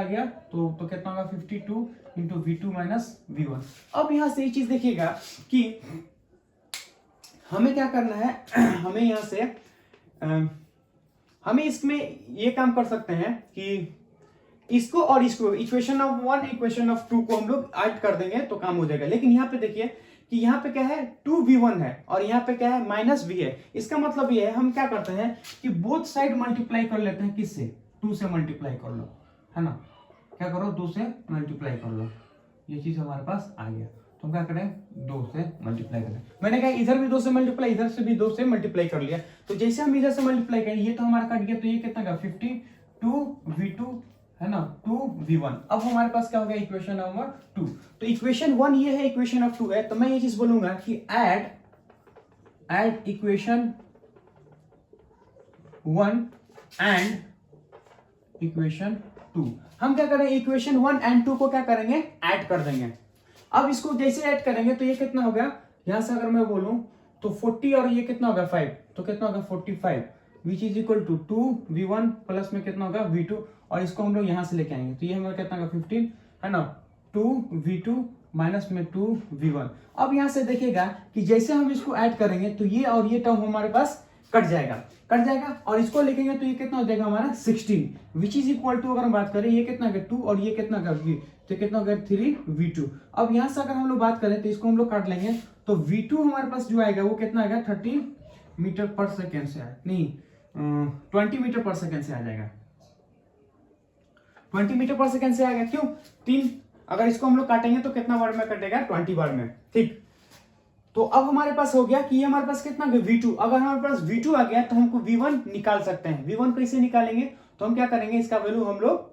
गया, तो कितना होगा 52 इंटू v2 माइनस v1। अब यहां से ये चीज देखिएगा कि हमें क्या करना है, हमें यहां से हमें इसमें ये काम कर सकते हैं कि इसको और इसको इक्वेशन ऑफ 1 इक्वेशन ऑफ 2 को हम लोग ऐड कर देंगे तो काम हो जाएगा। लेकिन यहाँ पे देखिए कि यहाँ पे क्या है 2v1 है और यहाँ पे क्या है -v है। इसका मतलब ये है, हम क्या करते हैं कि बोथ साइड मल्टीप्लाई कर लेते हैं, किससे 2 से मल्टीप्लाई कर लो, है ना। क्या करो 2 से मल्टीप्लाई कर लो, ये चीज हमारे पास आ गया। तो हम क्या करें 2 से मल्टीप्लाई करें। मैंने कहा इधर भी 2 से मल्टीप्लाई, इधर से भी 2 से मल्टीप्लाई कर लिया। तो जैसे हम इधर से मल्टीप्लाई करें, ये तो हमारा कट गया, तो ये कितना का 52v2, है ना 2v1। अब हमारे पास क्या हो गया इक्वेशन नंबर 2। तो इक्वेशन 1 ये है, इक्वेशन ऑफ 2 है। तो मैं ये चीज बोलूंगा कि ऐड इक्वेशन 1 एंड इक्वेशन 2। हम क्या करें, इक्वेशन 1 एंड 2 को क्या करेंगे, ऐड कर देंगे। अब इसको जैसे ऐड करेंगे तो ये कितना हो गया, यहां से अगर मैं बोलूं तो 40 और ये कितना होगा 5, तो कितना होगा 45 which is equal to 2v1 plus में कितना होगा v2, और इसको हम लोग यहां से लेके आएंगे तो ये हमारा कितना होगा 15 है ना, 2v2 माइनस में 2v1। अब यहां से देखिएगा कि जैसे हम इसको ऐड करेंगे तो ये और ये टर्म हमारे पास कट जाएगा और इसको लिखेंगे तो ये कितना हो जाएगा हमारा 16 विच इज इक्वल टू, अगर हम बात करें ये कितना होगा 2 और ये कितना होगा v, तो कितना होगा 3v2। अब यहां से अगर हम लोग बात करें तो इसको हम लोग काट लेंगे तो v2 हमारे पास जो आएगा वो कितना आएगा 30 मीटर पर सेकेंड से नहीं 20 मीटर पर सेकेंड से आ जाएगा, 20 मीटर पर सेकेंड से आएगा। क्यों 3, अगर इसको हम लोग काटेंगे तो कितना बार में कटेगा 20 बार में, ठीक। तो अब हमारे पास हो गया कि ये हमारे पास कितना v2, अगर हमारे पास v2 आ गया तो हमको v1 निकाल सकते हैं। v1 कैसे निकालेंगे, तो हम क्या करेंगे, इसका वैल्यू हम लोग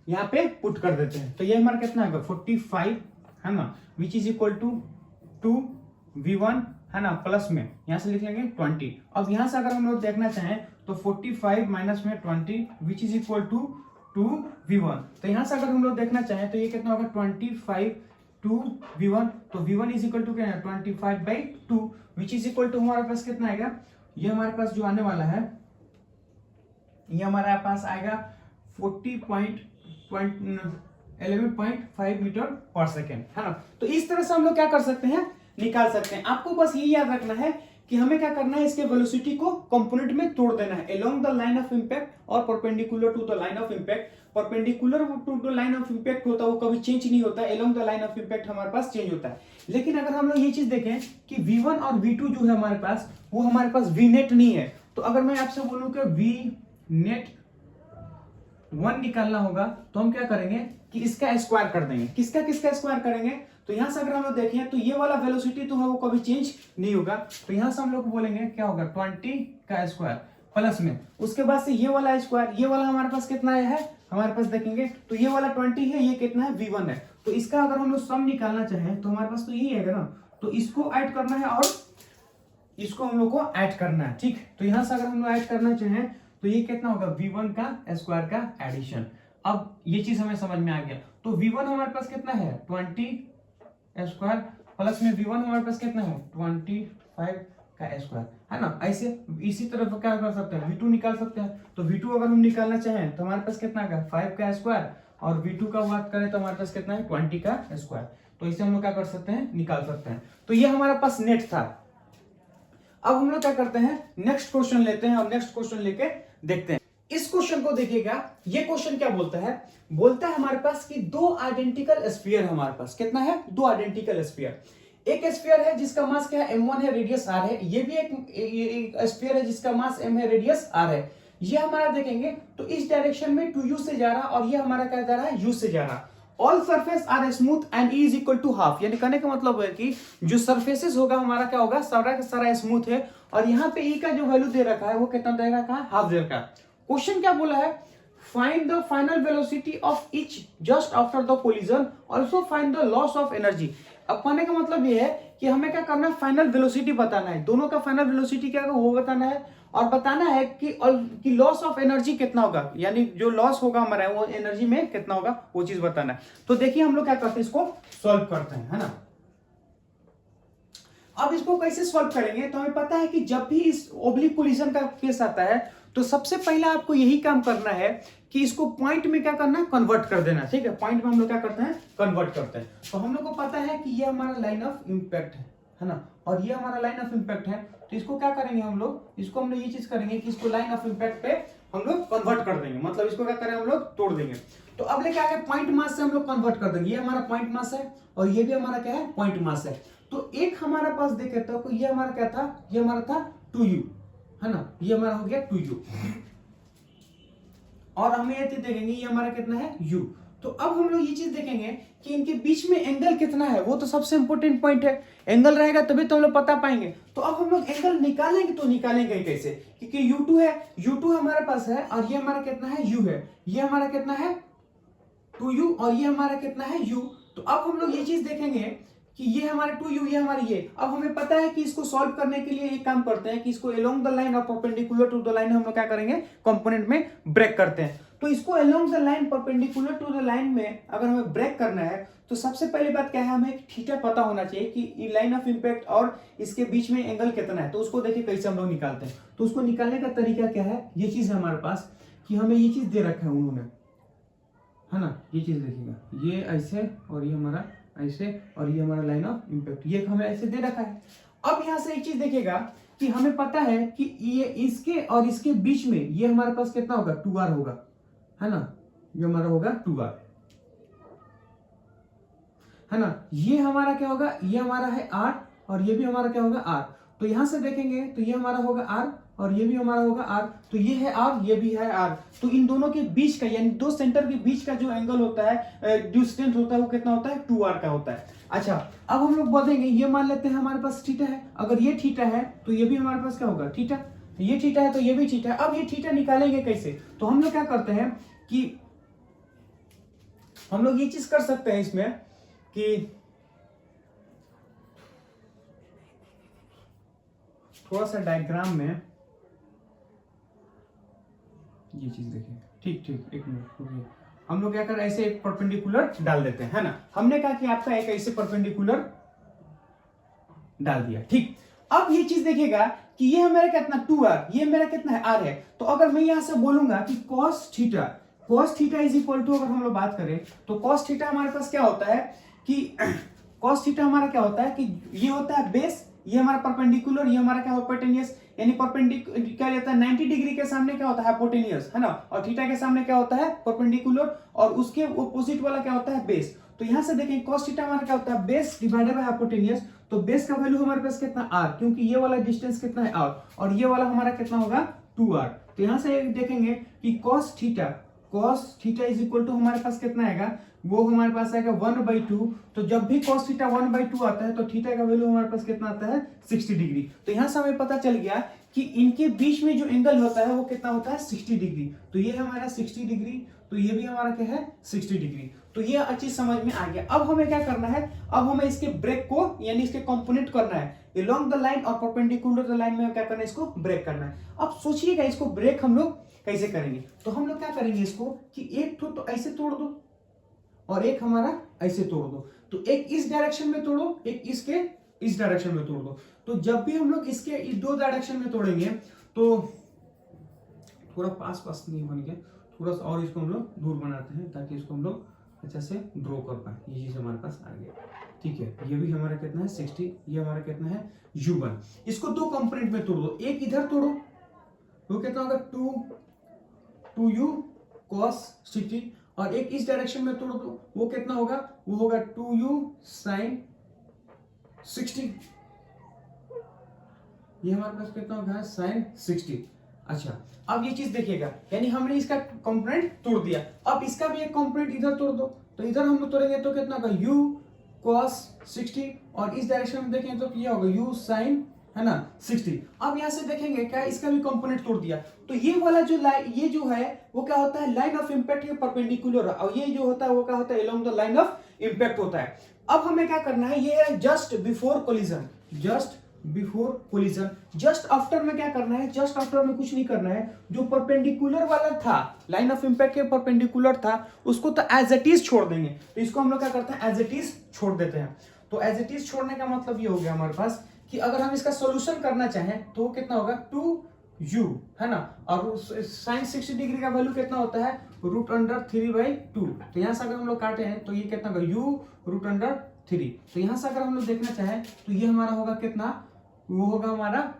यहाँ पे पुट कर देते हैं। तो ये हमारा कितना होगा 45 है ना, विच इज इक्वल टू 2v1 है ना, प्लस में यहाँ से लिख लेंगे 20। अब यहाँ से अगर हम लोग देखना चाहें तो 45 माइनस में 20 विच इज इक्वल टू 2v1। तो यहाँ से अगर हम लोग देखना चाहें तो ये कितना होगा 25 2v1, तो v1 इज इक्वल टू क्या है 25/2 विच इज इक्वल टू हमारे पास कितना आएगा, ये हमारे पास जो आने वाला है ये हमारे पास आएगा 11.5 मीटर पर सेकेंड है ना। तो इस तरह से हम लोग क्या कर सकते हैं, निकाल सकते हैं। आपको बस ये याद रखना है कि हमें क्या करना है, इसके वेलोसिटी को कंपोनेंट में तोड़ देना है along the line of impact और perpendicular to the line of impact. Perpendicular to the line of impact होता है वो कभी चेंज नहीं होता, along the line of impact हमारे पास चेंज होता है। लेकिन अगर हम लोग ये चीज देखें कि v1 और v2 जो है हमारे पास, वो हमारे पास vnet नहीं है, तो अगर मैं आपसे बोलूं कि vnet 1 निकालना होगा तो हम क्या करेंगे कि इसका स्क्वायर कर देंगे। किसका स्क्वायर करेंगे, तो यहां से अगर हम लोग देखें तो ये वाला वेलोसिटी तो है वो कभी चेंज नहीं होगा, तो यहां से हम लोग बोलेंगे क्या होगा 20 का स्क्वायर प्लस में उसके बाद से ये वाला स्क्वायर, ये वाला हमारे पास कितना है हमारे पास देखेंगे तो ये वाला 20 है, ये कितना है v1 है। तो इसका अगर हम लोग सम निकालना चाहें तो हमारे पास तो यही है ना, तो इसको ऐड करना है और इसको हम लोग को ऐड करना है, ठीक। तो यहां से अगर हम लोग ऐड करना चाहें तो ये कितना होगा v1 का स्क्वायर का एडिशन। अब ये चीज हमें समझ में आ गया, तो v1 हमारे पास कितना है 20 स्क्वायर प्लस में v1 हमारे पास कितना है 25 का स्क्वायर है ना। ऐसे इसी तरह क्या कर सकते हैं v2 निकाल सकते हैं, तो v2 अगर हम निकालना चाहें तो हमारे पास कितना है 5 का स्क्वायर और v2 का बात करें तो हमारे पास कितना है 20 का स्क्वायर। तो इसे हम लोग क्या कर सकते हैं निकाल सकते हैं। तो ये हमारे पास नेट था। अब हम लोग क्या करते हैं नेक्स्ट क्वेश्चन लेते हैं और नेक्स्ट क्वेश्चन लेके देखते हैं। इस क्वेश्चन को देखिएगा, ये क्वेश्चन क्या बोलता है हमारे पास कि दो आइडेंटिकल स्फीयर हमारे पास कितना है, दो आइडेंटिकल स्फीयर। एक स्फीयर है जिसका मास क्या है m1 है, रेडियस r है। ये भी एक स्फीयर है जिसका मास m है, रेडियस r है। ये हमारा देखेंगे तो इस डायरेक्शन में 2u से जा रहा और ये हमारा क्या जा रहा है u से जा रहा। All surface are smooth and e is equal to half, यानी कहने का मतलब है कि जो सरफेसेस होगा हमारा क्या होगा सारा का सारा स्मूथ है, और यहाँ पे ई का जो वैल्यू दे रखा है वो कितना दे रखा है हाफ दे रखा है। क्वेश्चन क्या बोला है, find the final velocity of each just after the collision, also find the loss of energy. अब कहने का मतलब ये है कि हमें क्या करना है फाइनल वेलोसिटी बताना है, दोनों का फाइनल वेलोसिटी क्या होगा वो बताना है, और बताना है कि लॉस ऑफ एनर्जी कितना होगा, यानी जो लॉस होगा हमारा वो एनर्जी में कितना होगा वो चीज बताना है। तो देखिए हम लोग क्या करते हैं इसको सॉल्व करते हैं है ना। अब इसको कैसे सॉल्व करेंगे, तो हमें पता है कि जब भी इस ओब्लिक कोलिजन का केस आता है तो सबसे पहले आपको यही काम करना है कि इसको पॉइंट में क्या करना है कन्वर्ट कर देना, ठीक है। पॉइंट में हम लोग क्या करते हैं कन्वर्ट करते हैं। तो हम लोग को पता है कि ये हमारा लाइन ऑफ इंपैक्ट है ना, और ये हमारा लाइन ऑफ इंपैक्ट है। तो इसको क्या करेंगे हम लोग, इसको हम लोग ये चीज करेंगे कि इसको लाइन ऑफ इंपैक्ट पे हम लोग कन्वर्ट कर देंगे, मतलब इसको क्या करें हम लोग तोड़ देंगे। तो अब लेके आगे पॉइंट मास से हम लोग कन्वर्ट कर देंगे, ये हमारा पॉइंट मास है और ये भी हमारा क्या है पॉइंट मास है। तो एक हमारा पास देखे तो ये हमारा क्या था, ये हमारा था 2u है ना, ये हमारा हो गया 2u, और हमें ये देखेंगे ये हमारा कितना है u। तो अब हम लोग ये चीज देखेंगे कि इनके बीच में एंगल कितना है, वो तो सबसे इंपॉर्टेंट पॉइंट है। एंगल रहेगा तभी तो हम लोग पता पाएंगे। तो अब हम लोग एंगल निकालेंगे, तो निकालेंगे कैसे, क्योंकि u2 है, u2 हमारे पास है और ये हमारा कितना है u है, ये हमारा कितना है 2u और ये हमारा कितना है u। तो अब हम लोग ये चीज देखेंगे कि ये हमारे 2u, ये हमारे ये। अब हमें पता है कि इसको सॉल्व करने के लिए एक काम करते हैं कि इसको अलोंग द लाइन और परपेंडिकुलर टू द लाइन हम लोग क्या करेंगे, कंपोनेंट में ब्रेक करते हैं। तो इसको along the line perpendicular to the line में अगर हमें ब्रेक करना है तो सबसे पहली बात क्या है, हमें थीटा पता होना चाहिए कि लाइन ऑफ इंपैक्ट और इसके बीच में एंगल कितना है। तो उसको देखिए कैसे हम लोग निकालते हैं। तो उसको निकालने का तरीका क्या है, ये चीज है हमारे पास कि हमें ये चीज दे रखा है उन्होंने, है ना। ये चीज देखिएगा, ये ऐसे और ये हमारा ऐसे और ये हमारा लाइन ऑफ इंपैक्ट, ये हमें ऐसे दे रखा है। अब यहां से एक चीज देखिएगा कि हमें पता है कि ये इसके और इसके बीच में ये हमारे पास कितना होगा, 2r होगा, है ना। ये हमारा होगा 2r, है ना। ये हमारा क्या होगा, ये हमारा है r और ये भी हमारा क्या होगा r। तो यहां से देखेंगे तो ये हमारा होगा r और ये भी हमारा होगा r। तो ये है r, ये भी है r। तो इन दोनों के बीच का यानी दो सेंटर के बीच का जो एंगल होता है, डिस्टेंस होता है, वो कितना होता है, 2r का होता है। अच्छा, अब हम लोग बोलेंगे ये मान लेते हैं हमारे पास थीटा है। अगर ये थीटा है तो ये भी हमारे पास क्या होगा, थीटा। ये थीटा है तो ये भी थीटा है। अब ये थीटा निकालेंगे कैसे, तो हम लोग क्या करते हैं कि हम लोग ये चीज कर सकते हैं इसमें कि थोड़ा सा डायग्राम में ये चीज देखिए, ठीक ठीक, एक मिनट। हम लोग क्या कर, ऐसे एक परपेंडिकुलर डाल देते हैं, है ना। हमने कहा कि आपका एक ऐसे परपेंडिकुलर डाल दिया, ठीक। अब ये चीज देखिएगा कि ये मेरा कितना 2r, ये मेरा कितना है r है। तो अगर मैं यहां से बोलूंगा कि cos theta is equal to, अगर हम लोग बात करें तो cos थीटा हमारे पास क्या होता है कि cos थीटा हमारा क्या होता है कि ये होता है बेस, ये हमारा परपेंडिकुलर, ये हमारा क्या होता है हाइपोटेन्यूस। यानी परपेंडिकुलर क्या रहता है, 90 डिग्री के सामने क्या होता है, हाइपोटेन्यूस, है ना। और थीटा के सामने क्या होता है, परपेंडिकुलर, और उसके अपोजिट वाला क्या होता है, बेस। तो यहां से देखें cos थीटा हमारा क्या होता है, बेस डिवाइडेड बाय हाइपोटेन्यूस। तो बेस का वैल्यू हमारे पास कितना r, क्योंकि ये वाला डिस्टेंस कितना है r और ये वाला हमारा कितना होगा 2r। तो यहां से देखेंगे कि cos theta is equal to हमारे पास कितना आएगा, वो हमारे पास आएगा 1/2। तो जब भी cos थीटा 1/2 आता है तो थीटा का वैल्यू हमारे पास कितना आता है, 60 डिग्री। तो यहां से हमें पता चल गया कि इनके बीच में जो एंगल होता है वो कितना होता है, 60 डिग्री। तो ये हमारा 60 डिग्री, तो ये भी हमारा क्या है, 60 डिग्री। तो ये अच्छी समझ में आ गया। अब हमें क्या करना है, अब हमें इसके ब्रेक को यानी इसके कंपोनेंट करना है अलोंग द लाइन और परपेंडिकुलर द लाइन में क्या करना है, इसको ब्रेक करना है। अब सोचिएगा इसको ब्रेक हम लोग कैसे करेंगे। तो हम लोग क्या करेंगे इसको कि एक तो ऐसे तोड़ दो और एक हमारा ऐसे तोड़ दो। तो एक इस डायरेक्शन में तोड़ो, एक इसके इस डायरेक्शन में तोड़ दो। तो जब भी हम लोग इसके इस दो डायरेक्शन में तोड़ेंगे तो थोड़ा पास नहीं बन गया, थोड़ा सा और इसको हम लोग दूर बनाते हैं ताकि इसको हम लोग अच्छा से ड्रॉ कर पाए। ये चीज हमारे पास आ गया, ठीक है। ये भी हमारा कितना है 60, ये हमारा कितना है u1। इसको दो कंपोनेंट में तोड़ दो, एक इधर तोड़ो, वो कितना होगा 2u cos 60, और एक इस डायरेक्शन में तोड़ दो, वो कितना होगा, वो होगा 2u sin 60। ये हमारे पास कितना होगा sin 60। अच्छा, अब ये चीज देखिएगा, यानी हमने इसका कंपोनेंट तोड़ दिया। अब इसका भी एक कंपोनेंट इधर तोड़ दो, तो इधर हम लोग तोड़ेंगे तो कितना होगा u cos 60, और इस डायरेक्शन में देखें तो क्या होगा u sin, है ना, 60। अब यहां से देखेंगे क्या, इसका भी कंपोनेंट तोड़ दिया। तो ये वाला जो लाइन, ये जो है वो क्या होता है, लाइन ऑफ इंपैक्ट के परपेंडिकुलर, और ये जो होता है वो क्या होता है, along the line of impact होता है। अब हमें क्या करना है, ये है just before collision, just after में क्या करना है, जस्ट आफ्टर में कुछ नहीं करना है। जो परपेंडिकुलर वाला था, लाइन ऑफ इंपैक्ट के परपेंडिकुलर था, उसको तो एज इट इज छोड़ देंगे। तो इसको हम लोग क्या करते हैं, एज इट इज छोड़ देते हैं। तो एज इट इज छोड़ने का मतलब ये हो गया हमारे पास कि अगर हम इसका सॉल्यूशन करना चाहें तो कितना होगा 2u, है ना। और sin 60 डिग्री का वैल्यू कितना होता है, √3/2। तो यहां से अगर हम लोग काटे हैं तो ये कितना होगा u √3। तो यहां से अगर हम लोग देखना चाहें तो ये हमारा होगा कितना, वो होगा हमारा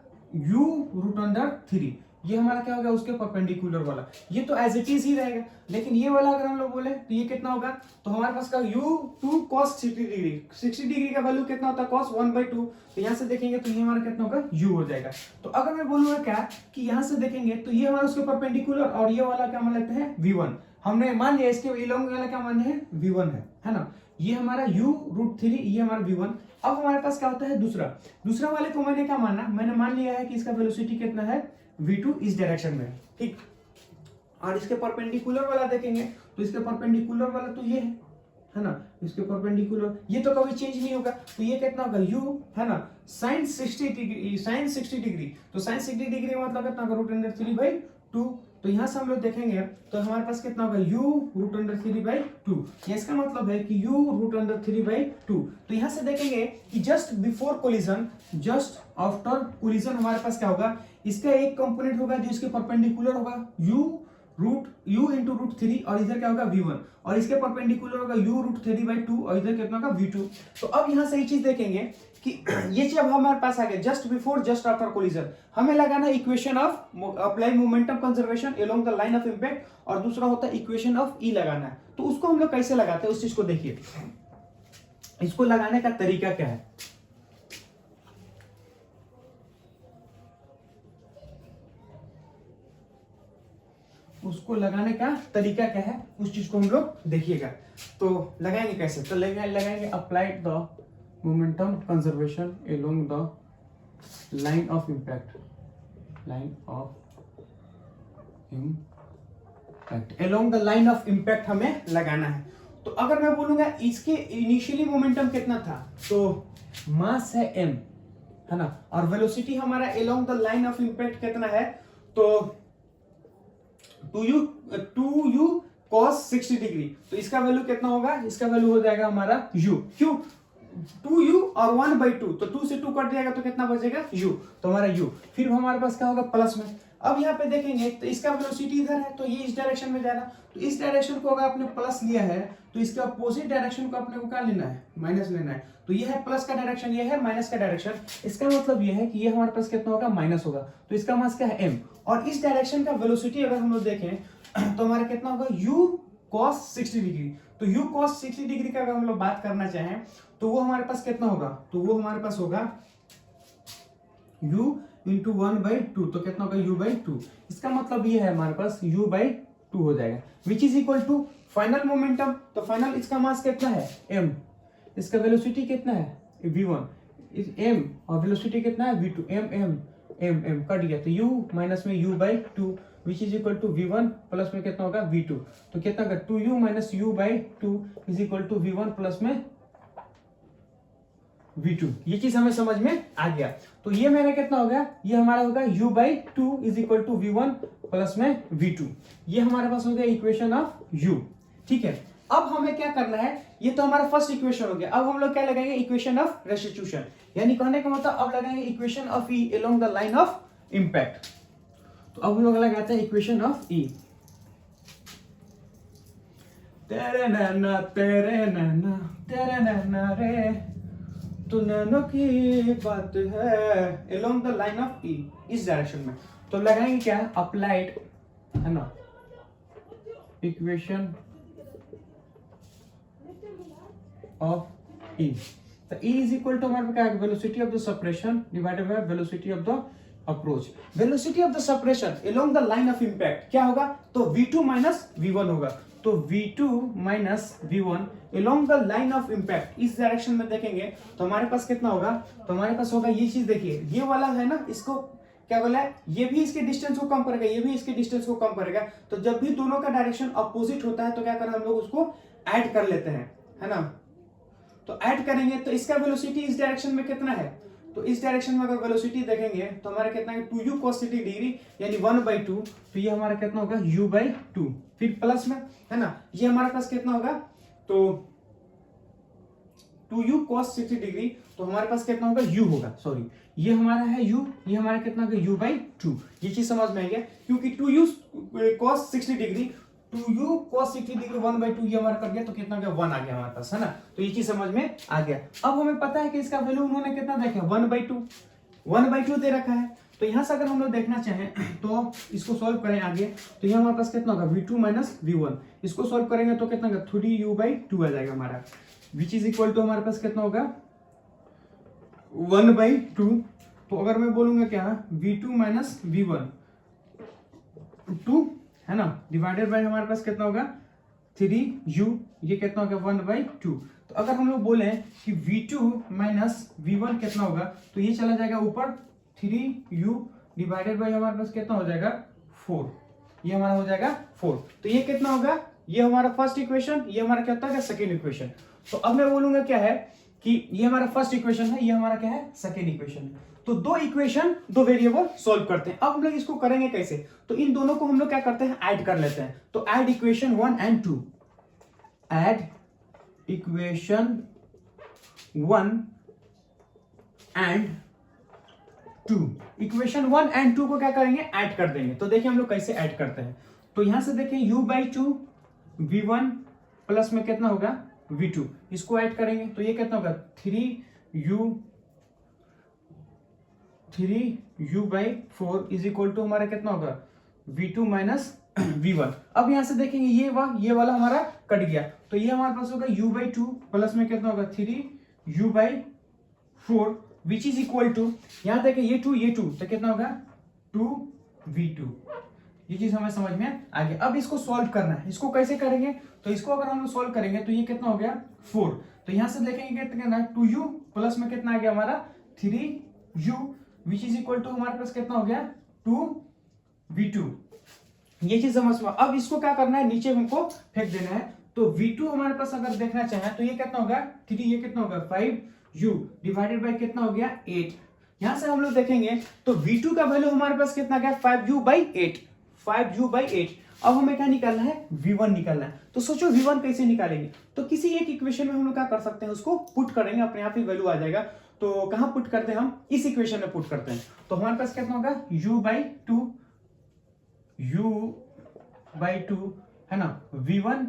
u √3। ये हमारा क्या होगा, उसके परपेंडिकुलर वाला। ये तो एज इट इज ही रहेगा, लेकिन ये वाला अगर हम लोग बोले तो ये कितना होगा, तो हमारे पास का u2 cos 60 डिग्री, 60 डिग्री का वैल्यू कितना होता है, cos 1/2। तो यहां से देखेंगे तो ये हमारा कितना होगा, u हो जाएगा। तो अगर मैं बोलूंगा क्या कि यहां से देखेंगे तो ये हमारा उसके परपेंडिकुलर, और ये वाला क्या मान लेते हैं v1। हमने मान लिया इसके इलोंग वाला क्या माने हैं, v1 है ना। ये हमारा u √3, ये हमारा v1। अब हमारे पास क्या होता है दूसरा वाले को मैंने क्या माना, मैंने मान लिया है कि इसका वेलोसिटी कितना है, v2 इस डायरेक्शन में, ठीक। और इसके परपेंडिकुलर वाला देखेंगे तो इसके परपेंडिकुलर वाला तो ये है, है ना, इसके परपेंडिकुलर, ये तो कभी चेंज नहीं होगा, तो ये कितना होगा u, है ना, sin 60 डिग्री, sin 60 डिग्री, तो sin 60 डिग्री का मतलब कितना होगा रूट अंडर 3/2। तो यहाँ से हम लोग देखेंगे तो हमारे पास कितना होगा u रूट अंडर 3/2, ये इसका मतलब है कि u रूट अंडर 3/2। तो यहाँ से देखेंगे कि just before collision, just after collision हमारे पास क्या होगा, इसका एक कंपोनेंट होगा जो इसके परपेंडिकुलर होगा u इंटू रूट 3, और इधर क्या होगा v1, और इसके परपेंडिकुलर होगा u रूट 3/2, और इधर कितना होगा v2। तो अब यहाँ से ये चीज देखेंगे कि ये चीज अब हमारे पास आ गया just before just after collision, हमें लगाना equation of apply momentum conservation along the line of impact, और दूसरा होता है इक्वेशन ऑफ ई लगाना है। तो उसको हम लोग कैसे लगाते हैं उस चीज को देखिए, इसको लगाने का तरीका क्या है। उसको लगाने का तरीका क्या है उस चीज को हम लोग देखिएगा। तो लगाएंगे कैसे, तो लगाएंगे applied the momentum conservation along the line of impact, line of impact, along the line of impact हमें लगाना है। तो अगर मैं बोलूंगा इसके इनिशियली मोमेंटम कितना था, तो मास है m, है ना, और वेलोसिटी हमारा along the line of impact कितना है, तो 2u cos 60 डिग्री, तो इसका वैल्यू कितना होगा, इसका वैल्यू हो जाएगा हमारा u, क्यों 2u और 1/2, तो 2 से 2 कट जाएगा तो कितना बचेगा u, तो हमारा u, फिर हमारे पास क्या होगा प्लस में। अब यहाँ पे देखेंगे तो इसका वेलोसिटी इधर है, तो ये इस डायरेक्शन में जा रहा है, तो इस डायरेक्शन को अगर आपने प्लस लिया है तो इसके अपोजिट डायरेक्शन को अपने को क्या लेना है, माइनस लेना है। तो ये है प्लस का डायरेक्शन, ये है माइनस का डायरेक्शन, इसका मतलब ये है कि ये हमारे पास कितना होगा माइनस होगा, तो इसका मास क्या है m, और इस डायरेक्शन का वेलोसिटी अगर हम लोग देखें तो हमारा कितना होगा u cos 60 डिग्री। तो u cos 60 डिग्री का अगर हम लोग बात करना चाहें तो वो हमारे पास कितना होगा, तो वो हमारे पास होगा u इंटू 1/2, तो कितना होगा u/2, इसका मतलब ये है हमारे पास u/2 हो जाएगा, which is equal to final momentum, तो फाइनल इसका मास कितना है m, इसका वेलोसिटी कितना है v1, इस m, और वेलोसिटी कितना है v2, m कट गया, तो u माइनस में u/2 which is equal to v1 plus में कितना होगा v2, तो कितना होगा 2u minus u/2 is equal to v1 plus में v2। ये चीज हमें समझ में आ गया। तो ये मेरा कितना हो गया, ये हमारा होगा u/2 is equal to v1 plus में v2, ये हमारे पास हो गया इक्वेशन ऑफ u। ठीक है, अब हमें क्या करना है, ये तो हमारा फर्स्ट इक्वेशन हो गया, अब हम लोग क्या लगाएंगे इक्वेशन ऑफ रेस्टिट्यूशन, यानी कहने का मतलब अब लगाएंगे equation of E along the line of impact. तो अब हम लोग लगाते हैं इक्वेशन ऑफ ई, तेरे नैना रे, तो नैनो की बात है अलोंग द लाइन ऑफ ई, इस डायरेक्शन में। तो लगाएंगे क्या, अप्लाइड, है ना, इक्वेशन ऑफ ई, तो ई इज इक्वल टू हमारे क्या है, velocity of the separation divided by velocity of the approach. Velocity of the separation along the line of impact क्या होगा, तो v2 माइनस v1 होगा, तो v2 minus v1 along the line of impact, इस direction में देखेंगे तो हमारे पास कितना होगा, तो हमारे पास होगा ये चीज, देखिए ये वाला है ना, इसको क्या बोला है, ये भी इसके डिस्टेंस को कम करेगा, ये भी इसके डिस्टेंस को कम करेगा, तो जब भी दोनों का डायरेक्शन अपोजिट होता है तो क्या करें हम लोग उसको ऐड कर लेते हैं, है ना। तो ऐड करेंगे तो इसका वेलोसिटी इस डायरेक्शन में कितना है, तो इस डायरेक्शन में अगर वेलोसिटी देखेंगे तो हमारा कितना है 2u cos 60 डिग्री यानी 1/2, तो ये हमारा कितना होगा u/2, फिर प्लस में, है ना, ये हमारे पास कितना होगा, तो 2u cos 60 डिग्री, तो हमारे पास कितना होगा u होगा, सॉरी ये हमारा है u, ये हमारा कितना होगा u/2। ये चीज समझ में आ गया, क्योंकि 2u cos 60 degree 2u cos 60 degree 1/2 ये हमारा कर गया, तो कितना हो गया 1 आ गया हमारे पास, है ना। तो ये चीज समझ में आ गया। अब हमें पता है कि इसका वैल्यू उन्होंने कितना देखा 1/2 दे रखा है, तो यहां से अगर हम लोग देखना चाहें तो इसको सॉल्व करें आगे, तो यहाँ हमारे पास कितना होगा v2 माइनस v1, इसको सॉल्व करेंगे तो कितना होगा 3u/2 आ जाएगा हमारा, विच इज इक्वल टू हमारे पास कितना होगा 1/2। तो अगर मैं बोलूंगा क्या v2 माइनस v1 2, है ना, डिवाइडेड बाय हमारे पास कितना होगा 3u, ये कितना होगा 1/2। तो अगर हम लोग बोले कि v2 माइनस v1 कितना होगा, तो ये चला जाएगा ऊपर 3u डिवाइडेड बाय हमारे पास कितना हो जाएगा 4, ये हमारा हो जाएगा 4। तो ये कितना होगा, ये हमारा फर्स्ट इक्वेशन, ये हमारा क्या होता है सेकेंड इक्वेशन। तो अब मैं बोलूंगा क्या है कि ये हमारा फर्स्ट इक्वेशन है, ये हमारा क्या है सेकेंड इक्वेशन है। तो दो इक्वेशन दो वेरिएबल सॉल्व करते हैं। अब हम लोग इसको करेंगे कैसे, तो इन दोनों को हम लोग क्या करते हैं ऐड कर लेते हैं। तो add equation 1 and 2, add equation 1 and 2, equation 1 and 2 को क्या करेंगे ऐड कर देंगे। तो देखिए हम लोग कैसे ऐड करते हैं। तो यहां से देखें u/2 v1 प्लस में कितना होगा v2, इसको ऐड करेंगे तो ये कितना होगा 3u/4 इज इक्वल टू हमारा कितना होगा v2 माइनस v1। अब यहां से देखेंगे ये वाला हमारा कट गया, तो ये हमारे पास होगा u/2 प्लस में कितना होगा 3u/4 which is equal to, यहां देखें ये 2 तो कितना होगा 2v2। ये चीज हमें समझ में आ गया। अब इसको सॉल्व करना है, इसको कैसे करेंगे, तो इसको अगर हम लोग सॉल्व करेंगे तो ये कितना हो गया 4। तो यहां से देखेंगे कितना है 2u प्लस में कितना आ गया हमारा 3u which is equal to हमारे पास कितना हो गया 2v2। ये चीज समझ में। अब इसको क्या करना है नीचे हमको फेंक देना है। तो v2 हमारे पास अगर देखना चाहे तो ये कितना होगा 3, ये कितना होगा 5u डिवाइडेड बाय कितना हो गया 8। यहां से हम लोग देखेंगे तो v2 का वैल्यू हमारे पास कितना गया 5u/8। अब हमें क्या निकालना है v1 निकालना है। तो सोचो v1 कैसे निकालेंगे, तो किसी एक इक्वेशन में हम लोग क्या कर सकते हैं उसको पुट करेंगे, अपने आप ही वैल्यू आ जाएगा। तो कहां पुट करते हैं हम, इस इक्वेशन में पुट करते हैं। तो हमारे पास कितना होगा u/2 है ना, v1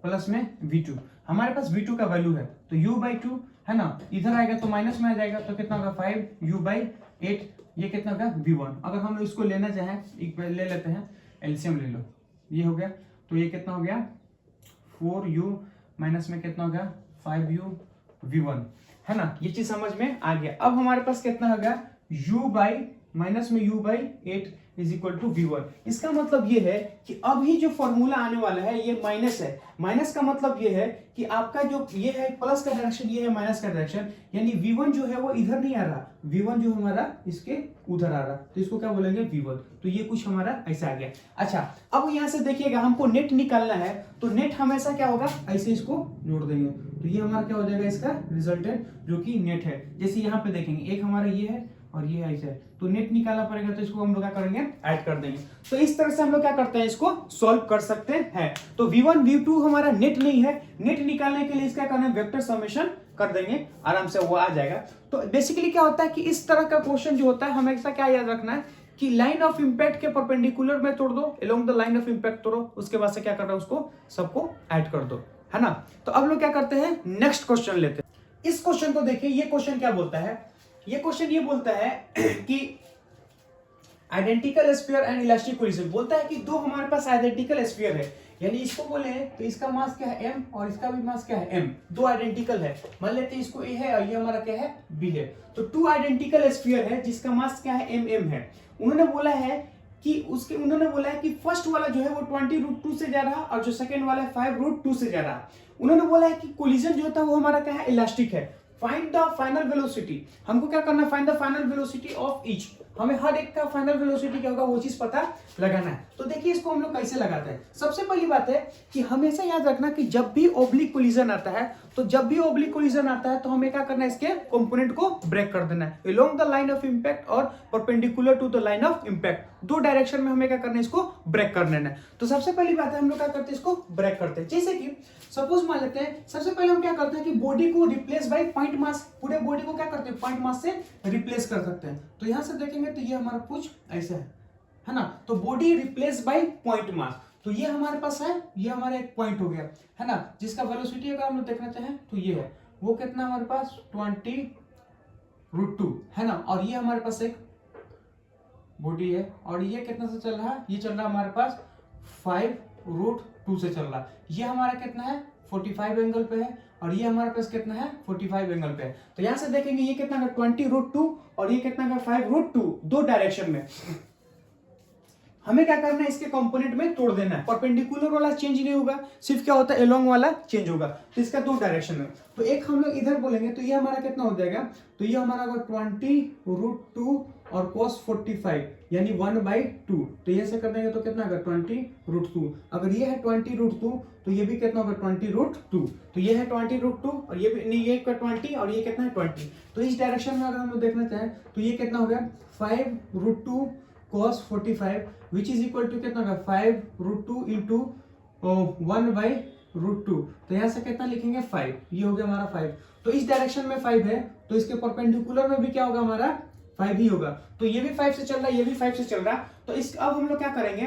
प्लस में v2, हमारे पास v2 का वैल्यू है तो u/2 है ना, इधर आएगा तो माइनस में आ जाएगा तो कितना होगा 5u/8, ये कितना होगा v1। अगर हम लोग इसको लेना चाहें ले लेते हैं, एलसीएम ले लो, ये हो गया तो ये कितना हो गया 4u माइनस में कितना होगा 5u v1 है ना। ये चीज समझ में आ गया। अब हमारे पास कितना होगा u/8 is equal to v1। इसका मतलब ये है कि अभी जो फॉर्मूला आने वाला है ये माइनस है। माइनस का मतलब ये है कि आपका जो ये है प्लस का डायरेक्शन, ये है माइनस का डायरेक्शन, यानी v1 जो है वो इधर नहीं आ रहा, v1 जो हमारा इसके उधर आ रहा, तो इसको क्या बोलेंगे v1। तो ये कुछ हमारा ऐसा आ गया। अच्छा अब यहां से देखिएगा हमको नेट निकालना है, तो नेट हमेशा क्या होगा ऐसे इसको जोड़ देंगे तो ये हमारा क्या हो जाएगा इसका रिजल्टेंट जो कि नेट है। जैसे यहाँ पे देखेंगे एक हमारा ये है और ये ऐसे है, तो नेट निकालना पड़ेगा तो इसको हम लोग क्या करेंगे ऐड कर देंगे। तो इस तरह से हम लोग क्या करते हैं इसको सॉल्व कर सकते हैं। तो v1 v2 हमारा नेट नहीं है, नेट निकालने के लिए इसका करना है वेक्टर समेशन कर देंगे, आराम से वो आ जाएगा। तो बेसिकली क्या होता है कि इस तरह का क्वेश्चन जो होता है हमेशा क्या याद रखना है कि लाइन ऑफ इंपैक्ट के परपेंडिकुलर में तोड़ दो, along the line of impact तोड़ो, उसके बाद से क्या करना है उसको सबको ऐड कर दो, है ना। तो अब लोग क्या करते हैं नेक्स्ट क्वेश्चन लेते हैं। इस क्वेश्चन को देखिए, ये क्वेश्चन क्या बोलता है, ये क्वेश्चन ये बोलता है कि identical sphere and elastic collision, बोलता है कि दो हमारे पास आइडेंटिकल स्फीयर है, यानी इसको बोले तो इसका मास क्या है m और इसका भी मास क्या है m, दो आइडेंटिकल है। मान लेते हैं इसको a है और ये हमारा क्या है b है। तो टू आइडेंटिकल स्फीयर है जिसका मास क्या है m है। उन्होंने बोला है कि फर्स्ट वाला जो है वो 20√2 से जा रहा और जो सेकंड वाला है 5√2 से जा रहा। उन्होंने बोला है कि कोलिजन जो होता है वो हमारा क्या है इलास्टिक है। फाइंड द फाइनल वेलोसिटी, हमको क्या करना है find the final velocity of each, हमें हर एक का फाइनल वेलोसिटी क्या होगा वो चीज पता लगाना है। तो देखिए इसको हम लोग कैसे लगाते हैं। सबसे पहली बात है कि हमेशा याद रखना कि जब भी ओब्लिक कोलिजन आता है तो हमें क्या करना है इसके कंपोनेंट को ब्रेक कर देना है along the line of impact और perpendicular to the line of impact, दो डायरेक्शन में हमें क्या करना है इसको ब्रेक कर देना है। तो सबसे पहली बात है हम लोग क्या करते हैं इसको ब्रेक करते हैं। जैसे कि सपोज मान लेते हैं सबसे पहले हम क्या करते हैं कि बॉडी को रिप्लेस बाय पॉइंट मास, पूरे बॉडी को क्या करते हैं पॉइंट मास से रिप्लेस कर सकते हैं। तो यहां से देखेंगे तो ये हमारा कुछ ऐसा है ना। तो body replace by point mass, तो ये हमारे पास है, ये हमारा एक पॉइंट हो गया है ना, जिसका वेलोसिटी अगर हम लोग देखना चाहें तो ये है, वो कितना हमारे पास 20√2 है ना। और ये हमारे पास एक बॉडी है और ये कितना से चल रहा है, ये चल रहा है हमारे पास 5√2 से चल रहा है। ये हमारा कितना है 45 एंगल पे है और ये हमारे पास कितना है 45 एंगल पे है। तो यहां से देखेंगे ये कितना है 20√2 और ये कितना है 5√2, दो डायरेक्शन में हमें क्या करना है, इसके कंपोनेंट में तोड़ देना है। परपेंडिकुलर वाला चेंज नहीं होगा, सिर्फ क्या होता है एलोंग वाला चेंज होगा। तो इसका दो डायरेक्शन में, तो एक हम लोग इधर बोलेंगे तो ये हमारा कितना हो जाएगा, तो ये हमारा होगा 20√2 और cos 45 यानी 1/2। तो ये से कर देंगे तो कितना होगा 20√2। अगर ये है 20√2 तो ये भी कितना होगा 20√2। तो ये है 20√2 और ये भी नहीं, ये 20 और ये कितना है 20। तो इस डायरेक्शन में अगर हम लोग देखना चाहें तो ये कितना हो गया 5√2 cos 45 which is equal to कितना होगा 5√2 इंटू 1/√2। तो यहाँ से कितना लिखेंगे 5, ये हो गया हमारा 5। तो इस डायरेक्शन में 5 है तो इसके परपेंडिकुलर में भी क्या होगा हमारा 5 ही होगा। तो ये भी 5 से चल रहा है, ये भी 5 से चल रहा है। तो इस अब हम लोग क्या करेंगे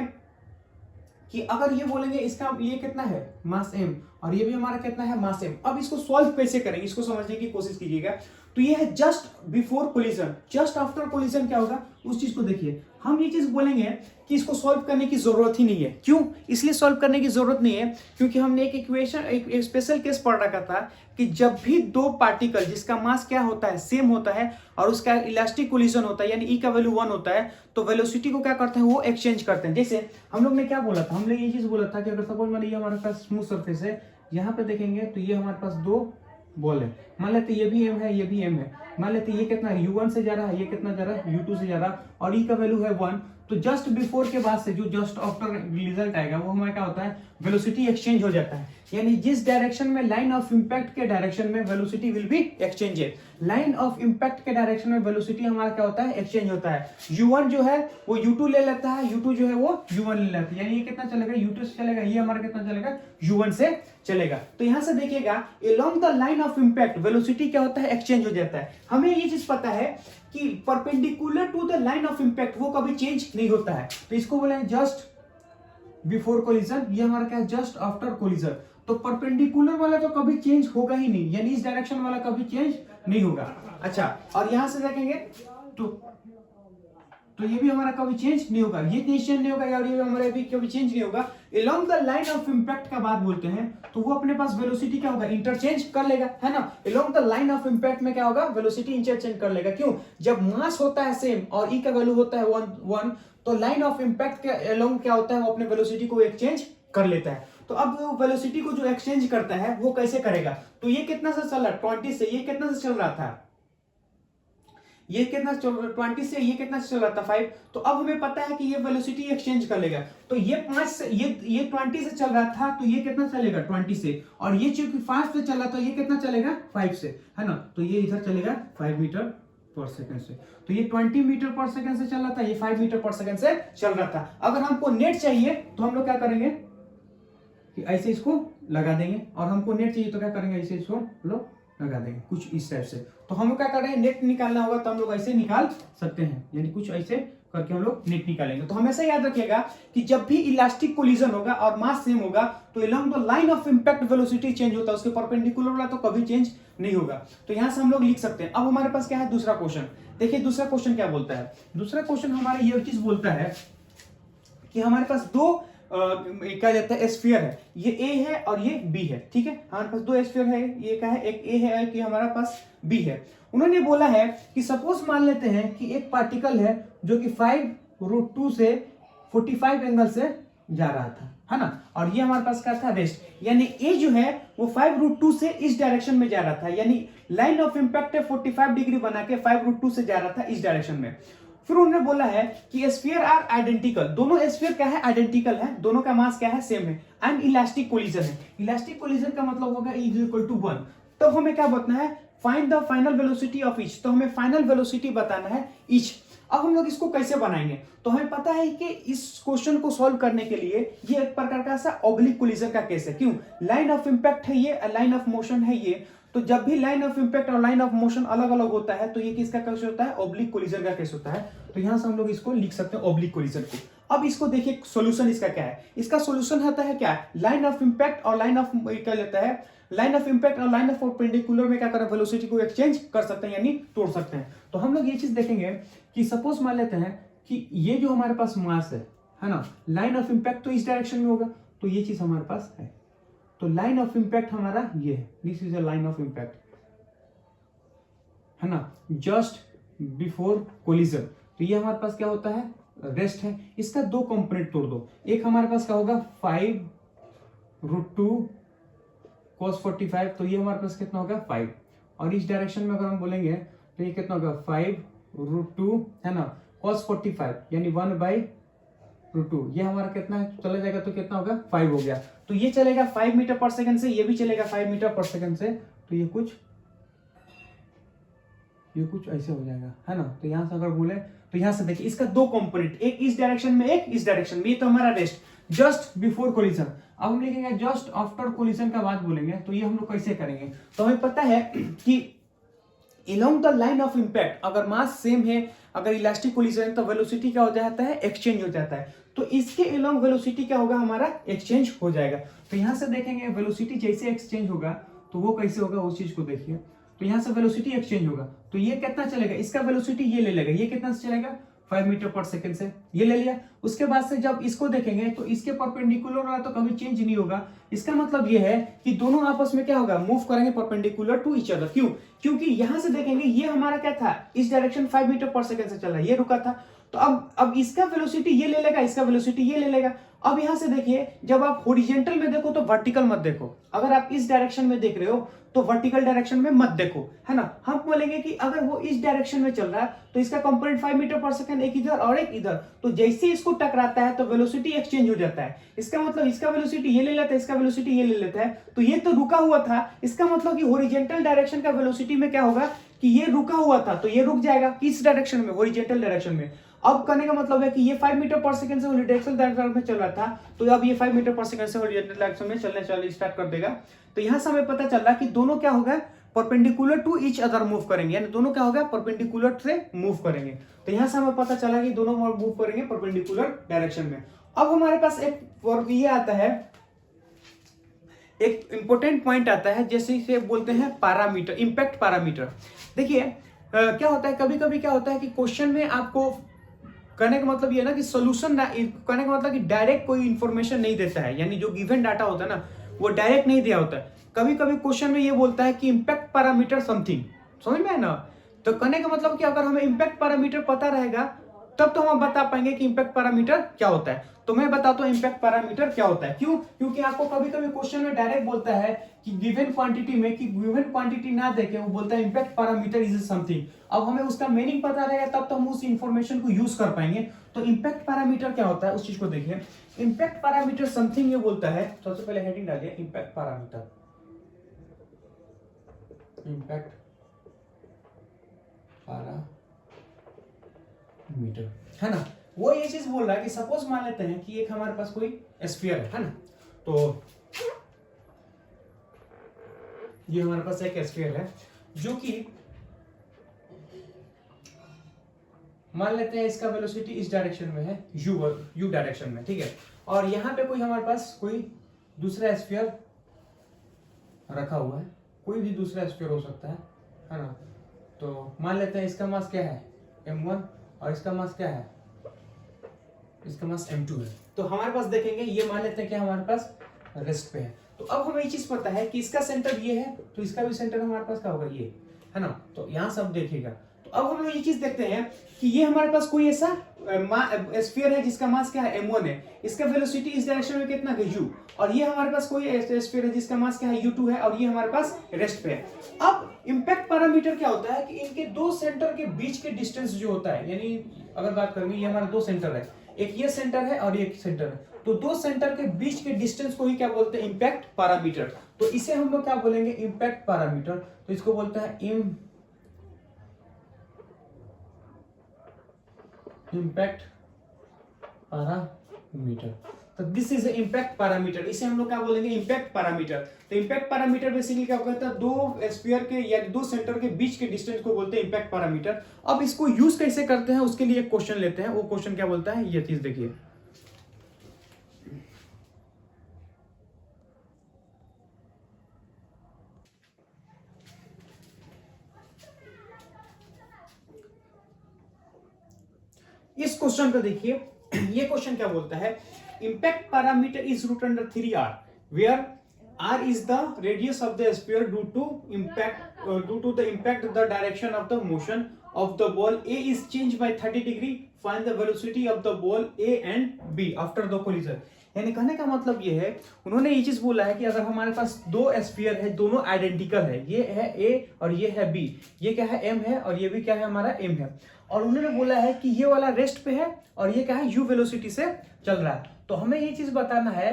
कि अगर ये बोलेंगे इसका ये कितना है मास m और ये भी हमारा कितना है मास m। अब इसको सॉल्व कैसे करेंगे, इसको समझने की कोशिश कीजिएगा। तो ये है just before collision, just after collision क्या होगा उस चीज को देखिए। हम ये चीज बोलेंगे कि इसको सॉल्व करने की जरूरत ही नहीं है। क्यों इसलिए सॉल्व करने की जरूरत नहीं है, क्योंकि हमने एक इक्वेशन एक स्पेशल केस पढ़ रखा था कि जब भी दो पार्टिकल जिसका मास क्या होता है सेम होता है और उसका इलास्टिक कोलिजन होता है यानी ई का वैल्यू 1 होता है, तो वेलोसिटी को क्या करते हैं वो एक्सचेंज करते हैं। जैसे हम लोग ने क्या बोला था, हमने ये चीज बोला था कि अगर सपोज मान लीजिए हमारे पास स्मूथ सरफेस है, यहाँ पे देखेंगे तो ये हमारे पास दो बॉल है, मान लेते ये भी m है ये भी m है, मान लेते ये कितना है u1 से जा रहा है, ये कितना जा रहा है u2 से जा रहा है और e का वैल्यू है 1। तो जस्ट बिफोर के बाद से जो जस्ट आफ्टर रिजल्ट आएगा वो हमारा क्या होता है वेलोसिटी एक्सचेंज हो जाता है। यानी जिस डायरेक्शन में लाइन ऑफ इंपैक्ट के डायरेक्शन में वेलोसिटी विल बी एक्सचेंज है, लाइन ऑफ इंपैक्ट के डायरेक्शन में वेलोसिटी हमारा क्या होता है एक्सचेंज होता है। u1 जो है वो u2 ले लेता है, u2 जो है वो u1 ले लेता है, यानी ये कितना चलेगा u2 से चलेगा, ये हमारा कितना चलेगा u1 से चलेगा। तो यहां से देखिएगा along the line of impact velocity क्या होता है एक्सचेंज हो जाता है। हमें ये चीज पता है कि perpendicular to the line of impact वो कभी चेंज नहीं होता है। तो इसको बोले जस्ट बिफोर कोलिजन, ये हमारा क्या है जस्ट आफ्टर कोलिजन। तो परपेंडिकुलर वाला तो कभी चेंज होगा ही नहीं, यानी इस डायरेक्शन वाला कभी चेंज नहीं होगा। अच्छा और यहां से देखेंगे तो ये भी हमारा कभी चेंज नहीं होगा, ये चेंज नहीं होगा और ये हमारा भी कभी चेंज नहीं होगा। Along the line of impact का बात बोलते हैं तो वो अपने पास वेलोसिटी क्या होगा इंटरचेंज कर लेगा, है ना। Along the line of impact में क्या होगा वेलोसिटी इंटरचेंज कर लेगा। क्यों, जब मास होता है सेम और ई का वैल्यू होता है 1 तो लाइन ऑफ इंपैक्ट के अलोंग क्या होता है वो अपने वेलोसिटी को एक्सचेंज कर लेता है। तो अब वो वेलोसिटी को जो एक्सचेंज करता है वो कैसे करेगा, तो ये कितना से चल रहा 20 से, ये कितना से चल रहा था, ये कितना 20 से, ये कितना से चल रहा था 5। तो अब हमें पता है कि ये वेलोसिटी एक्सचेंज कर लेगा। तो ये 5 से ये 20 से चल रहा था तो ये कितना चलेगा 20 से, और ये चूंकि 5 से चला तो ये कितना चलेगा 5 से, है ना। तो ये इधर चलेगा 5 मीटर पर सेकंड से। तो ये 20 मीटर पर सेकंड से चल रहा था, ये 5 मीटर पर सेकंड से चल रहा था। अगर हमको नेट चाहिए तो हम लोग क्या करेंगे कि ऐसे इसको लगा देंगे, और हमको नेट चाहिए तो क्या करेंगे ऐसे इसको लोग लगा देंगे कुछ इस टाइप से। तो हम क्या कर रहे हैं नेट निकालना होगा तो हम लोग ऐसे निकाल सकते हैं, यानी कुछ ऐसे करके हम लोग नेट निकालेंगे। तो हमेशा याद रखिएगा कि जब भी इलास्टिक कोलिजन होगा और मास सेम होगा तो along the line of impact velocity change होता है, उसके परपेंडिकुलर वाला तो कभी चेंज नहीं होगा। तो यहां से हम लोग लिख सकते हैं। अब हमारे पास क्या है दूसरा क्वेश्चन, देखिए दूसरा क्वेश्चन क्या बोलता है। दूसरा क्वेश्चन हमारा ये चीज बोलता है कि हमारे पास दो क्या जाता है स्फीयर है, ये ए है और ये बी है, ठीक है। हमारे पास दो स्फीयर है, ये क्या है एक ए है कि हमारा पास बी है। उन्होंने बोला है कि सपोज मान लेते हैं कि एक पार्टिकल है जो कि 5√2 से 45 एंगल से जा रहा था, है ना, और ये हमारे पास क्या था रेस्ट, यानी ए जो है वो 5√2 से इस डायरेक्शन में जा रहा था, यानी लाइन ऑफ इंपैक्ट 45 डिग्री बना के 5√2 से जा रहा था इस डायरेक्शन में। फिर उन्होंने बोला है कि स्फीयर आर आइडेंटिकल, दोनों स्फीयर क्या है आइडेंटिकल है, दोनों का मास क्या है सेम है, एंड इलास्टिक कोलिजन है। इलास्टिक कोलिजन का मतलब होगा E = 1। तो हमें क्या बताना है find the final velocity of each, तो हमें फाइनल वेलोसिटी बताना है ईच। अब हम लोग इसको कैसे बनाएंगे, तो हमें पता है कि इस क्वेश्चन को सॉल्व करने के लिए ये एक प्रकार का सा ऑब्लिक कोलिजन का केस है। क्यों, लाइन ऑफ इंपैक्ट है ये, लाइन ऑफ मोशन है ये, तो जब भी लाइन ऑफ इंपैक्ट और लाइन ऑफ मोशन अलग अलग होता है तो ये किसका केस होता है ऑब्लिक कोलिजन का केस होता है। तो यहां से हम लोग इसको लिख सकते हैं ऑब्लिक कोलिजन को। अब इसको देखिए सॉल्यूशन इसका क्या है, इसका सॉल्यूशन होता है क्या लाइन ऑफ इंपैक्ट और लाइन ऑफ क्या लेता है लाइन ऑफ इंपैक्ट और लाइन ऑफ परपेंडिकुलर में क्या करें वेलोसिटी को एक्सचेंज कर सकते हैं यानी तोड़ सकते हैं। तो हम लोग ये चीज देखेंगे कि सपोज मान लेते हैं कि ये जो हमारे पास मास है ना, लाइन ऑफ इंपैक्ट तो इस डायरेक्शन में होगा, तो ये चीज हमारे पास है। तो लाइन ऑफ इंपैक्ट हमारा ये है, this is a line of impact, है ना, जस्ट बिफोर कोलिजन। तो ये हमारे पास क्या होता है रेस्ट है, इसका दो कंपोनेंट तोड़ दो। एक हमारे पास क्या होगा 5√2 cos 45, तो ये हमारे पास कितना होगा 5, और इस डायरेक्शन में अगर हम बोलेंगे तो ये कितना होगा 5√2 है ना cos 45 यानी 1/√2, ये हमारा कितना चला जाएगा तो कितना होगा 5 हो गया। तो ये चलेगा 5 मीटर पर सेकंड से, ये भी चलेगा 5 मीटर पर सेकंड से, तो ये कुछ ऐसे हो जाएगा है ना। तो यहां से अगर बोले तो यहां से देखिए इसका दो कंपोनेंट, एक इस डायरेक्शन में एक इस डायरेक्शन में, ये तो हमारा रेस्ट जस्ट बिफोर कोलिजन। अब हम लिखेंगे जस्ट आफ्टर कोलिजन का बात बोलेंगे, तो ये हम लोग कैसे करेंगे, तो हमें पता है कि along the line of impact अगर मास सेम है, अगर इलास्टिक कोलिजन है तो वेलोसिटी क्या हो जाता है एक्सचेंज हो जाता है। तो इसके along वेलोसिटी क्या होगा हमारा एक्सचेंज हो जाएगा। तो यहां से देखेंगे वेलोसिटी जैसे एक्सचेंज होगा तो वो कैसे होगा उस चीज को देखिए। तो यहां से वेलोसिटी एक्सचेंज होगा, तो ये कितना चलेगा, इसका वेलोसिटी ये ले लेगा, ये कितना से चलेगा 5 मीटर पर सेकंड से, ये ले लिया। उसके बाद से जब इसको देखेंगे तो इसके परपेंडिकुलर वाला तो कभी चेंज नहीं होगा। इसका मतलब ये है कि दोनों आपस में क्या होगा मूव करेंगे परपेंडिकुलर टू ईच अदर। क्यों, क्योंकि यहां से देखेंगे ये हमारा क्या था इस डायरेक्शन 5 मीटर पर सेकंड से चल रहा है, ये रुका था, तो अब इसका वेलोसिटी ये ले लेगा, इसका वेलोसिटी ये ले लेगा। अब यहां से देखिए जब आप हॉरिजॉन्टल में देखो तो वर्टिकल मत देखो, अगर आप इस डायरेक्शन में देख रहे हो तो वर्टिकल डायरेक्शन में मत देखो, है ना। हम बोलेंगे कि अगर वो इस डायरेक्शन में चल रहा है तो इसका कंपोनेंट 5 मीटर पर सेकंड, एक इधर और एक इधर, तो जैसे इसको टकराता है तो वेलोसिटी एक्सचेंज हो जाता है। इसका मतलब इसका वेलोसिटी ये ले लेता है, इसका वेलोसिटी ये ले लेता है, तो ये तो रुका हुआ था, इसका मतलब कि हॉरिजॉन्टल डायरेक्शन का वेलोसिटी में क्या होगा कि ये रुका हुआ था तो ये रुक जाएगा किस डायरेक्शन में, हॉरिजॉन्टल डायरेक्शन में। अब करने का मतलब है कि ये 5 मीटर पर सेकंड से हॉरिजॉन्टल डायरेक्शन में चल रहा था, तो अब ये 5 मीटर पर सेकंड से हॉरिजॉन्टल डायरेक्शन में चलने स्टार्ट कर देगा। तो यहां से हमें पता चल रहा कि दोनों क्या होगा perpendicular to each other move करेंगे, यानी दोनों क्या होगा परपेंडिकुलर से मूव करेंगे। तो यहां से हमें पता चला कि दोनों मूव करेंगे परपेंडिकुलर डायरेक्शन में। अब हमारे पास एक ये आता है, एक इंपॉर्टेंट पॉइंट आता है जैसे इसे बोलते हैं पैरामीटर, इंपैक्ट पैरामीटर। देखिए क्या होता है कभी कभी क्या होता है कि क्वेश्चन में आपको कहने का मतलब ये ना कि सोल्यूशन कहने का मतलब कि डायरेक्ट कोई इंफॉर्मेशन नहीं देता है, यानी जो गिवन डाटा होता है ना वो डायरेक्ट नहीं दिया होता है। कभी कभी क्वेश्चन में ये बोलता है कि इंपैक्ट पैरामीटर समथिंग, समझ में है ना। तो कहने का मतलब कि अगर हमें इंपैक्ट पैरामीटर पता रहेगा तब तो हम बता पाएंगे कि इंपैक्ट पैरामीटर क्या होता है। तो मैं बताता हूं इंपैक्ट पैरामीटर क्या होता है। क्यों, क्योंकि आपको कभी कभी क्वेश्चन में डायरेक्ट बोलता है कि गिवन क्वांटिटी में, कि गिवन क्वांटिटी ना देके वो बोलता है इंपैक्ट पैरामीटर इज समथिंग। अब हमें उसका मीनिंग पता रहेगा तब तो हम उस इंफॉर्मेशन को यूज कर पाएंगे। तो इंपैक्ट पैरामीटर क्या होता है उस चीज को देखिए। इंपैक्ट पैरामीटर समथिंग ये बोलता है, सबसे पहले हेडिंग डालिए इंपैक्ट पैरामीटर, इंपैक्ट पैरामीटर है ना। वो ये चीज बोल रहा है कि सपोज मान लेते हैं कि एक हमारे पास कोई स्फीयर है ना, तो ये हमारे पास एक स्फीयर है जो कि मान लेते हैं इसका वेलोसिटी इस डायरेक्शन में है, यू डायरेक्शन में, ठीक है। और यहाँ पे कोई हमारे पास कोई दूसरा स्फीयर रखा हुआ है, कोई भी दूसरा स्फीयर हो सकता है ना। तो मान लेते हैं इसका मास क्या है m1 और इसका मास क्या है, इसका मास m2 है। तो हमारे पास देखेंगे ये मान लेते हैं कि हमारे पास रेस्ट पे है। तो अब हमें ये चीज पता है कि इसका सेंटर ये है तो इसका भी सेंटर हमारे पास क्या होगा ये, है ना। तो यहां सब देखिएगा। तो अब हम लोग ये चीज देखते हैं कि ये हमारे पास कोई ऐसा स्फीयर है जिसका मास क्या है m1 है, इसका वेलोसिटी इस डायरेक्शन में कितना है u, और ये हमारे पास कोई स्फीयर है जिसका मास क्या है u2 है, और ये हमारे पास रेस्ट पे है। अब इंपैक्ट पैरामीटर क्या होता है कि इनके दो सेंटर के बीच के डिस्टेंस जो होता है, यानी अगर बात करेंगे ये हमारा दो सेंटर है, एक ये सेंटर है और एक सेंटर है, तो दो सेंटर के बीच के डिस्टेंस को ही क्या बोलते हैं इंपैक्ट पैरामीटर। तो इसे हम लोग क्या बोलेंगे इंपैक्ट पैरामीटर। तो इसको बोलता है इंपैक्ट पैरामीटर। तो दिस इज इंपैक्ट पैरामीटर, इसे हम लोग क्या बोलेंगे इंपैक्ट पैरामीटर। तो इंपैक्ट पैरामीटर बेसिकली क्या कहता है दो स्फीयर के या दो सेंटर के बीच के डिस्टेंस को बोलते हैं इंपैक्ट पैरामीटर। अब इसको यूज कैसे करते हैं उसके लिए एक क्वेश्चन लेते हैं, वो क्वेश्चन क्या बोलता है ये चीज देखिए। इस क्वेश्चन को देखिए, ये क्वेश्चन क्या बोलता है impact parameter is root under 3r where r is the radius of the sphere due to the impact the direction of the motion of the ball A is changed by 30 degree, find the velocity of the ball A and B after the collision। यानी कहने का मतलब ये है, उन्होंने ये चीज बोला है कि अगर हमारे पास दो स्फीयर है, दोनों आइडेंटिकल है, ये है A और ये है B, ये क्या है M है और ये भी क्या है हमारा M है, और उन्होंने बोला है कि ये वाला रेस्ट पे है और ये क्या है U वेलोसिटी से चल रहा है। तो हमें ये चीज बताना है,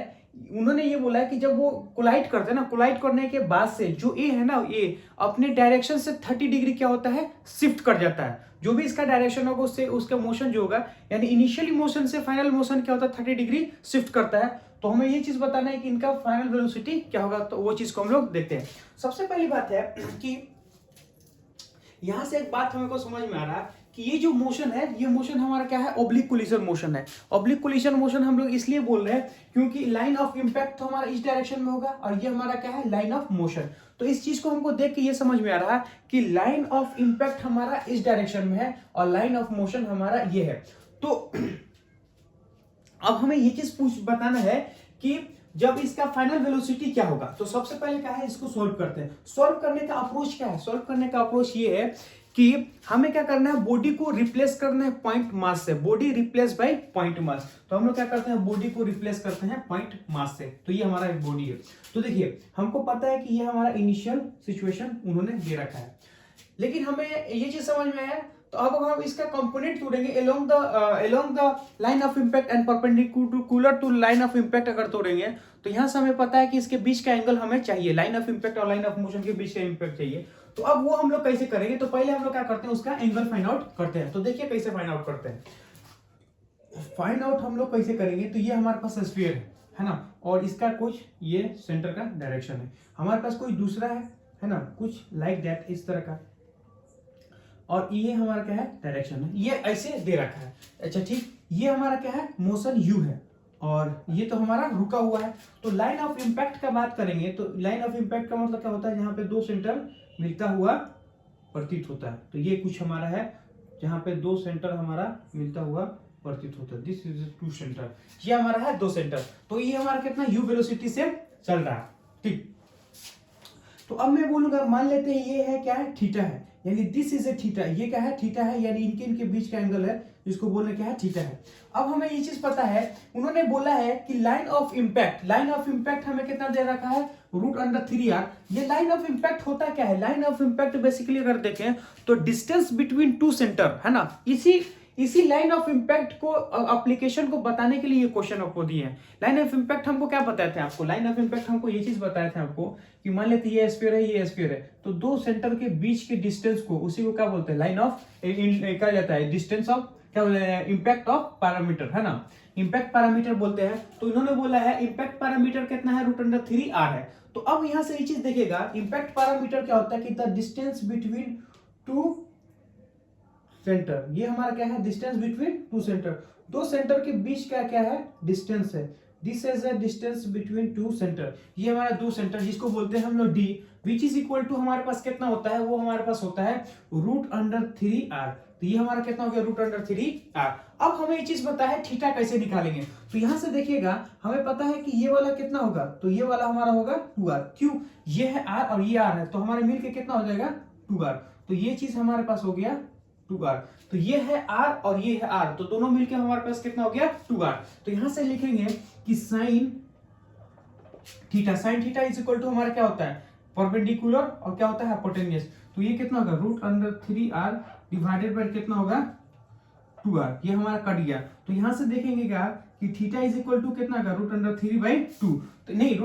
उन्होंने ये बोला है कि जब वो कोलाइड करते हैं ना, कोलाइड करने के बाद से जो ए है ना, ये अपने डायरेक्शन से 30 डिग्री क्या होता है, शिफ्ट कर जाता है। जो भी इसका डायरेक्शन होगा उससे उसका मोशन जो होगा, यानी इनिशियली मोशन से फाइनल मोशन क्या होता है, 30 डिग्री शिफ्ट करता है। तो हमें ये चीज बताना है कि इनका फाइनल वेलोसिटी क्या होगा, तो वो चीज को हम लोग देखते हैं। सबसे पहली बात है कि यहां से एक बात हमको समझ में आ रहा है कि ये जो मोशन है, ये मोशन हमारा क्या है, ऑब्लिक कोलिजन मोशन है। ऑब्लिक कोलिजन मोशन हम लोग इसलिए बोल रहे हैं क्योंकि लाइन ऑफ इंपैक्ट तो हमारा इस डायरेक्शन में होगा और ये हमारा क्या है, लाइन ऑफ मोशन। तो इस चीज को हमको देख के ये समझ में आ रहा है कि लाइन ऑफ इंपैक्ट हमारा इस डायरेक्शन में है और लाइन ऑफ मोशन हमारा ये है। तो अब हमें ये चीज बताना है कि जब इसका फाइनल वेलोसिटी क्या होगा। तो सबसे पहले क्या है, इसको सॉल्व करते हैं। सॉल्व करने का अप्रोच क्या है, सॉल्व करने का अप्रोच ये है कि हमें क्या करना है, बॉडी को रिप्लेस करना है पॉइंट मास से। Body replace by point mass. तो हम लोग क्या करते हैं, बॉडी को रिप्लेस करते हैं पॉइंट मास से। तो ये हमारा एक बॉडी है। तो देखिए हमको पता है कि ये हमारा इनिशियल सिचुएशन उन्होंने दे रखा है, लेकिन हमें ये चीज समझ में है। तो अब हम इसका कंपोनेंट तोड़ेंगे along the line of impact and perpendicular to line of impact. अगर तोड़ेंगे तो यहां से हमें पता है कि इसके बीच का एंगल हमें चाहिए, लाइन ऑफ इंपैक्ट और लाइन ऑफ मोशन के बीच का इंपैक्ट चाहिए। तो अब वो हम लोग कैसे करेंगे, तो पहले हम लोग क्या करते हैं, उसका एंगल फाइंड आउट करते हैं। तो देखिए कैसे फाइंड आउट करते हैं। फाइंड आउट हम लोग कैसे करेंगे, तो ये हमारे पास स्फीयर है ना, और इसका कुछ ये सेंटर का डायरेक्शन है। हमारे पास कोई दूसरा है ना, कुछ लाइक दैट इस तरह का, और ये हमारा क्या है, डायरेक्शन है, ये ऐसे दे रखा है। अच्छा ठीक, ये हमारा क्या है, मोशन यू है और ये तो हमारा रुका हुआ है। तो लाइन ऑफ इंपैक्ट का बात करेंगे तो लाइन ऑफ इंपैक्ट का मतलब क्या होता है, जहां पे दो सेंटर मिलता हुआ प्रतीत होता है। तो ये कुछ हमारा है जहां पे दो सेंटर हमारा मिलता हुआ प्रतीत होता है। दिस इज टू सेंटर, ये हमारा है दो सेंटर। तो ये हमारा कितना यू वेलोसिटी से चल रहा है। ठीक, तो अब मैं बोलूंगा, मान लेते हैं ये है क्या है, थीटा है, यानी दिस इज ए थीटा। ये क्या है, थीटा है, यानी इनके बीच का एंगल है, जिसको बोलने क्या है, थीटा है। अब हमें ये चीज पता है, उन्होंने बोला है कि लाइन ऑफ इंपैक्ट हमें कितना दे रखा है, √3r। ये लाइन ऑफ इंपैक्ट होता क्या है, लाइन ऑफ इंपैक्ट बेसिकली अगर देखें तो डिस्टेंस बिटवीन टू सेंटर है ना। इसी लाइन ऑफ इंपैक्ट को एप्लीकेशन को बताने के लिए ये क्वेश्चन आपको दिए हैं। लाइन ऑफ इंपैक्ट हमको क्या बताए थे आपको, लाइन ऑफ इंपैक्ट हमको ये चीज बताए थे आपको कि मान लेते ये स्फीयर है, ये स्फीयर है, तो दो सेंटर के बीच के डिस्टेंस को, उसी को क्या बोलते हैं, लाइन ऑफ क्या जाता है, डिस्टेंस ऑफ क्या बोलते हैं, इंपैक्ट ऑफ पैरामीटर है ना, इंपैक्ट पैरामीटर बोलते हैं। तो इन्होंने बोला है इंपैक्ट पैरामीटर कितना है, √3r है। तो अब यहां से ये चीज देखेगा, इंपैक्ट पैरामीटर क्या होता है कि the distance between two centre, ये हमारा क्या है, डिस्टेंस बिटवीन टू सेंटर। दो सेंटर के बीच का क्या है, डिस्टेंस है। This is a distance between two centre, ये हमारा दो सेंटर, जिसको बोलते हैं हम लोग D, which is equal to हमारे पास कितना होता है, वो हमारे पास होता है √3r। तो ये हमारा कितना हो गया, √3r। अब हमें ये चीज पता है थीटा कैसे निकालेंगे। तो यहां से देखिएगा, हमें पता है कि ये वाला कितना होगा, तो ये वाला हमारा होगा 2r। क्यों, ये है r और ये r है, तो हमारे मिलके कितना हो जाएगा, 2r। तो ये चीज हमारे पास हो गया 2r। तो ये है r और ये है r, तो दोनों मिलके हमारे पास कितना हो गया, 2r। तो यहां से लिखेंगे कि sine theta is equal to हमारा क्या होता है, परपेंडिकुलर, और क्या होता है, हाइपोटेन्यूस। तो ये कितना होगा, √3r डिवाइडेड बाय कितना होगा, 2r। ये हमारा कट गया। तो यहां से देखेंगे क्या कि थीटा इज इक्वल टू कितना होगा, √3/2। तो नहीं,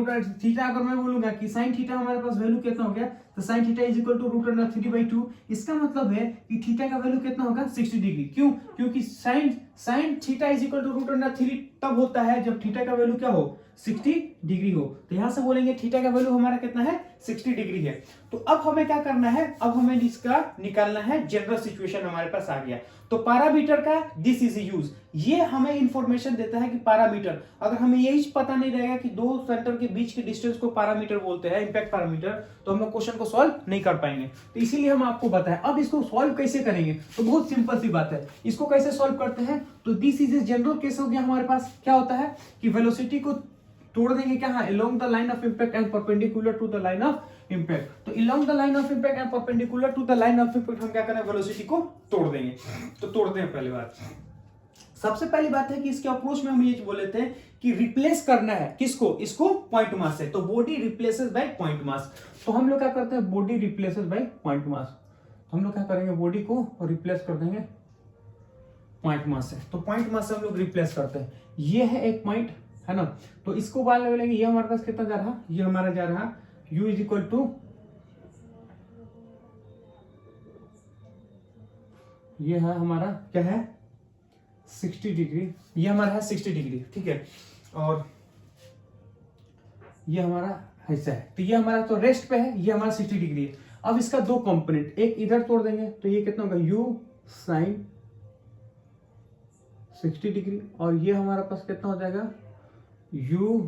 थीटा अगर मैं बोलूंगा कि साइन थीटा हमारे पास वैल्यू कितना हो गया, तो sine theta is equal to √3/2। इसका मतलब है कि थीटा का वैल्यू कितना होगा, 60 डिग्री। क्यों, क्योंकि sine theta is equal to √3 तब होता है जब थीटा का वैल्यू क्या हो, 60 डिग्री हो। तो यहां से बोलेंगे थीटा का वैल्यू हमारा कितना है, 60 डिग्री है। तो अब हमें क्या करना है, अब हमें इसका निकालना है जनरल सिचुएशन हमारे पास आ गया। तो पैरामीटर का दिस इज यूज, ये हमें इंफॉर्मेशन देता है कि पैरामीटर, अगर हमें यही पता नहीं रहेगा कि दो सेंटर के बीच के डिस्टेंस को पैरामीटर बोलते हैं, इंपैक्ट पैरामीटर, तो हम लोग क्वेश्चन को सॉल्व नहीं कर पाएंगे। तो इसीलिए हम आपको बताएं। अब इसको सॉल्व कैसे करेंगे, तो बहुत सिंपल सी बात है। इसको कैसे सॉल्व करते हैं, तो this is a general case हो गया। हमारे पास क्या होता है कि वेलोसिटी को तोड़ देंगे क्या, along the line of impact and perpendicular to the line of impact. तो along the line of impact and perpendicular to the line of impact हम क्या करें, वेलोसिटी को तोड़ देंगे। तो तोड़ते हैं। पहली बात, सबसे पहली बात है कि इसके अप्रोच में हम ये बोले थे कि रिप्लेस करना है किसको, इसको पॉइंट मास से। तो body replaces by point mass. तो हम लोग क्या करते हैं, body replaces by point mass. हम लोग क्या करेंगे, बॉडी को रिप्लेस कर देंगे पॉइंट मास से। तो पॉइंट मास से हम लोग रिप्लेस करते हैं। ये है एक पॉइंट, है ना। तो इसको बाल लेंगे, ये हमारे पास कितना जा रहा, ये हमारा जा रहा u इज इक्वल टू, ये है हमारा क्या है 60 डिग्री, ये हमारा है 60 डिग्री, ठीक है। और ये हमारा ऐसा है, तो ये हमारा तो रेस्ट पे है, ये हमारा 60 डिग्री है। अब इसका दो कंपोनेंट, एक इधर तोड़ देंगे तो ये कितना होगा u sin 60 डिग्री, और ये हमारा पास कितना हो जाएगा u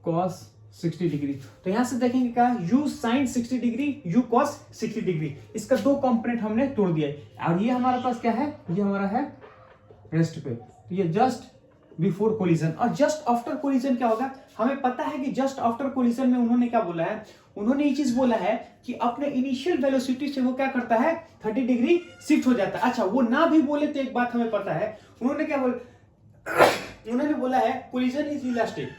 cos 60 डिग्री। तो यहां से देखेंगे क्या, u sin 60 degree, u cos 60 degree, इसका दो कंपोनेंट हमने तोड़ दिया है। और ये हमारे पास क्या है, ये हमारा है रेस्ट पे। तो ये जस्ट बिफोर कोलिजन। और जस्ट आफ्टर कोलिजन क्या होगा, हमें पता है कि जस्ट आफ्टर कोलिजन में उन्होंने क्या बोला है, उन्होंने ये चीज बोला है कि अपने इनिशियल वेलोसिटी से वो क्या करता है 30 डिग्री शिफ्ट हो जाता है। अच्छा, वो ना भी बोले तो एक बात हमें पता है, उन्होंने क्या बोला, उन्होंने बोला है collision is elastic.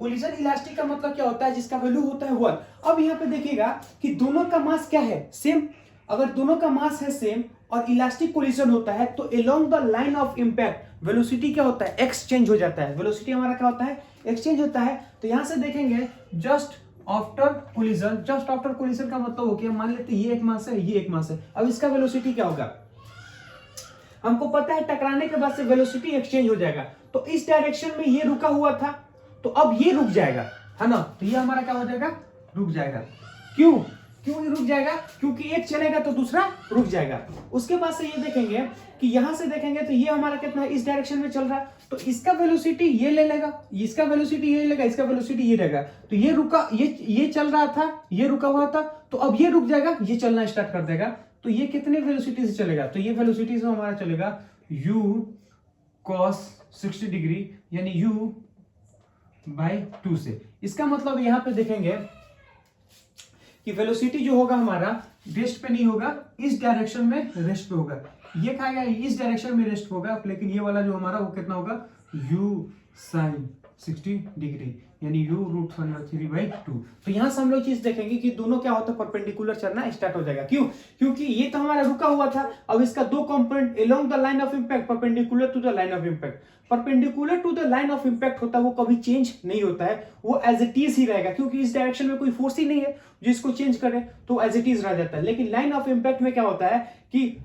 Collision elastic का मतलब क्या होता है, जिसका वैल्यू होता है 1। अब यहाँ पे देखिएगा कि दोनों का मास क्या है, सेम। अगर दोनों का मास है सेम और इलास्टिक कोलिजन होता है तो along the line of impact velocity क्या होता है, एक्सचेंज हो जाता है। वेलोसिटी हमारा क्या होता है, एक्सचेंज होता है। तो यहां से देखेंगे just after collision, just after collision का मतलब हो गया, मान लेते ये एक मास है, ये एक मास है। अब इसका वेलोसिटी क्या होगा, हमको पता है टकराने के बाद से वेलोसिटी एक्सचेंज हो जाएगा। तो इस डायरेक्शन में ये रुका हुआ था, तो अब ये रुक जाएगा, है ना। तो ये हमारा क्या हो जाएगा, रुक जाएगा। क्यों क्यों रुक जाएगा, क्योंकि एक चलेगा तो दूसरा रुक जाएगा। उसके बाद से ये देखेंगे कि यहां से देखेंगे तो ये हमारा कितना है, इस डायरेक्शन में चल रहा है, तो इसका वेलोसिटी ये ले लेगा, इसका वेलोसिटी ये लेगा, इसका वेलोसिटी ये रहेगा। तो ये रुका, ये चल रहा था, ये रुका हुआ था, तो अब ये रुक जाएगा, ये चलना स्टार्ट कर देगा। तो ये कितने वेलोसिटी से चलेगा, तो ये वेलोसिटी से हमारा चलेगा u cos 60 डिग्री, यानी u बाय 2 से। इसका मतलब यहां पे देखेंगे कि वेलोसिटी जो होगा हमारा रेस्ट पे नहीं होगा, इस डायरेक्शन में रेस्ट पे होगा। ये खाएगा इस डायरेक्शन में रेस्ट होगा, लेकिन ये वाला जो हमारा वो कितना होगा u sin 60 डिग्री, यानी u √3/2। तो यहां से हम लोग चीज देखेंगे कि दोनों क्या होता है, परपेंडिकुलर चलना स्टार्ट हो जाएगा। क्यों, क्योंकि ये तो हमारा रुका हुआ था, अब इसका दो component along the line of impact, perpendicular to the line of impact. Perpendicular to the line of impact होता है, वो कभी चेंज नहीं होता है, वो एज इट इज ही रहेगा, क्योंकि इस डायरेक्शन में कोई फोर्स ही नहीं है जिसको चेंज करे, तो एज इट इज रह जाता है। लेकिन लाइन ऑफ इंपैक्ट में क्या होता है कि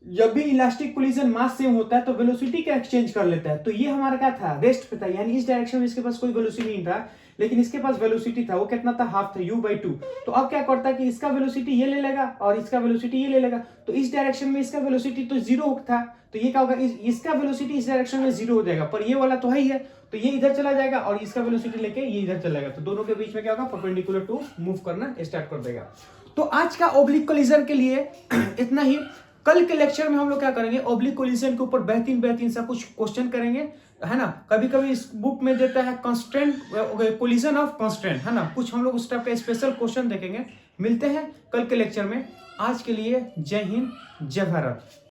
जब भी इलास्टिक कोलिजन मास सेम होता है तो वेलोसिटी का एक्सचेंज कर लेता है। तो ये हमारा क्या था, रेस्ट पे था, यानी इस डायरेक्शन में इसके पास कोई वेलोसिटी नहीं था, लेकिन इसके पास वेलोसिटी था, वो कितना था, हाफ था, u/2। तो अब क्या करता है कि इसका वेलोसिटी ये ले लेगा और इसका वेलोसिटी ये ले लेगा। तो इस डायरेक्शन में इसका वेलोसिटी तो 0 था, तो ये क्या होगा, इसका वेलोसिटी इस डायरेक्शन में 0 हो जाएगा, पर ये वाला तो है ही है, तो ये इधर चला जाएगा और इसका वेलोसिटी लेके ये इधर चला जाएगा। तो दोनों के बीच में क्या होगा, परपेंडिकुलर टू मूव करना स्टार्ट कर देगा। तो आज का ऑब्लिक कोलिजन के लिए इतना ही। कल के लेक्चर में हम लोग क्या करेंगे, ऑब्लिक कोलिजन के ऊपर बेहतरीन सा कुछ क्वेश्चन करेंगे, है ना। कभी कभी इस बुक में देता है कंस्ट्रेंट, कोलिजन ऑफ कंस्ट्रेंट, है ना, कुछ हम लोग उस टाइप का स्पेशल क्वेश्चन देखेंगे। मिलते हैं कल के लेक्चर में। आज के लिए जय हिंद, जय भारत।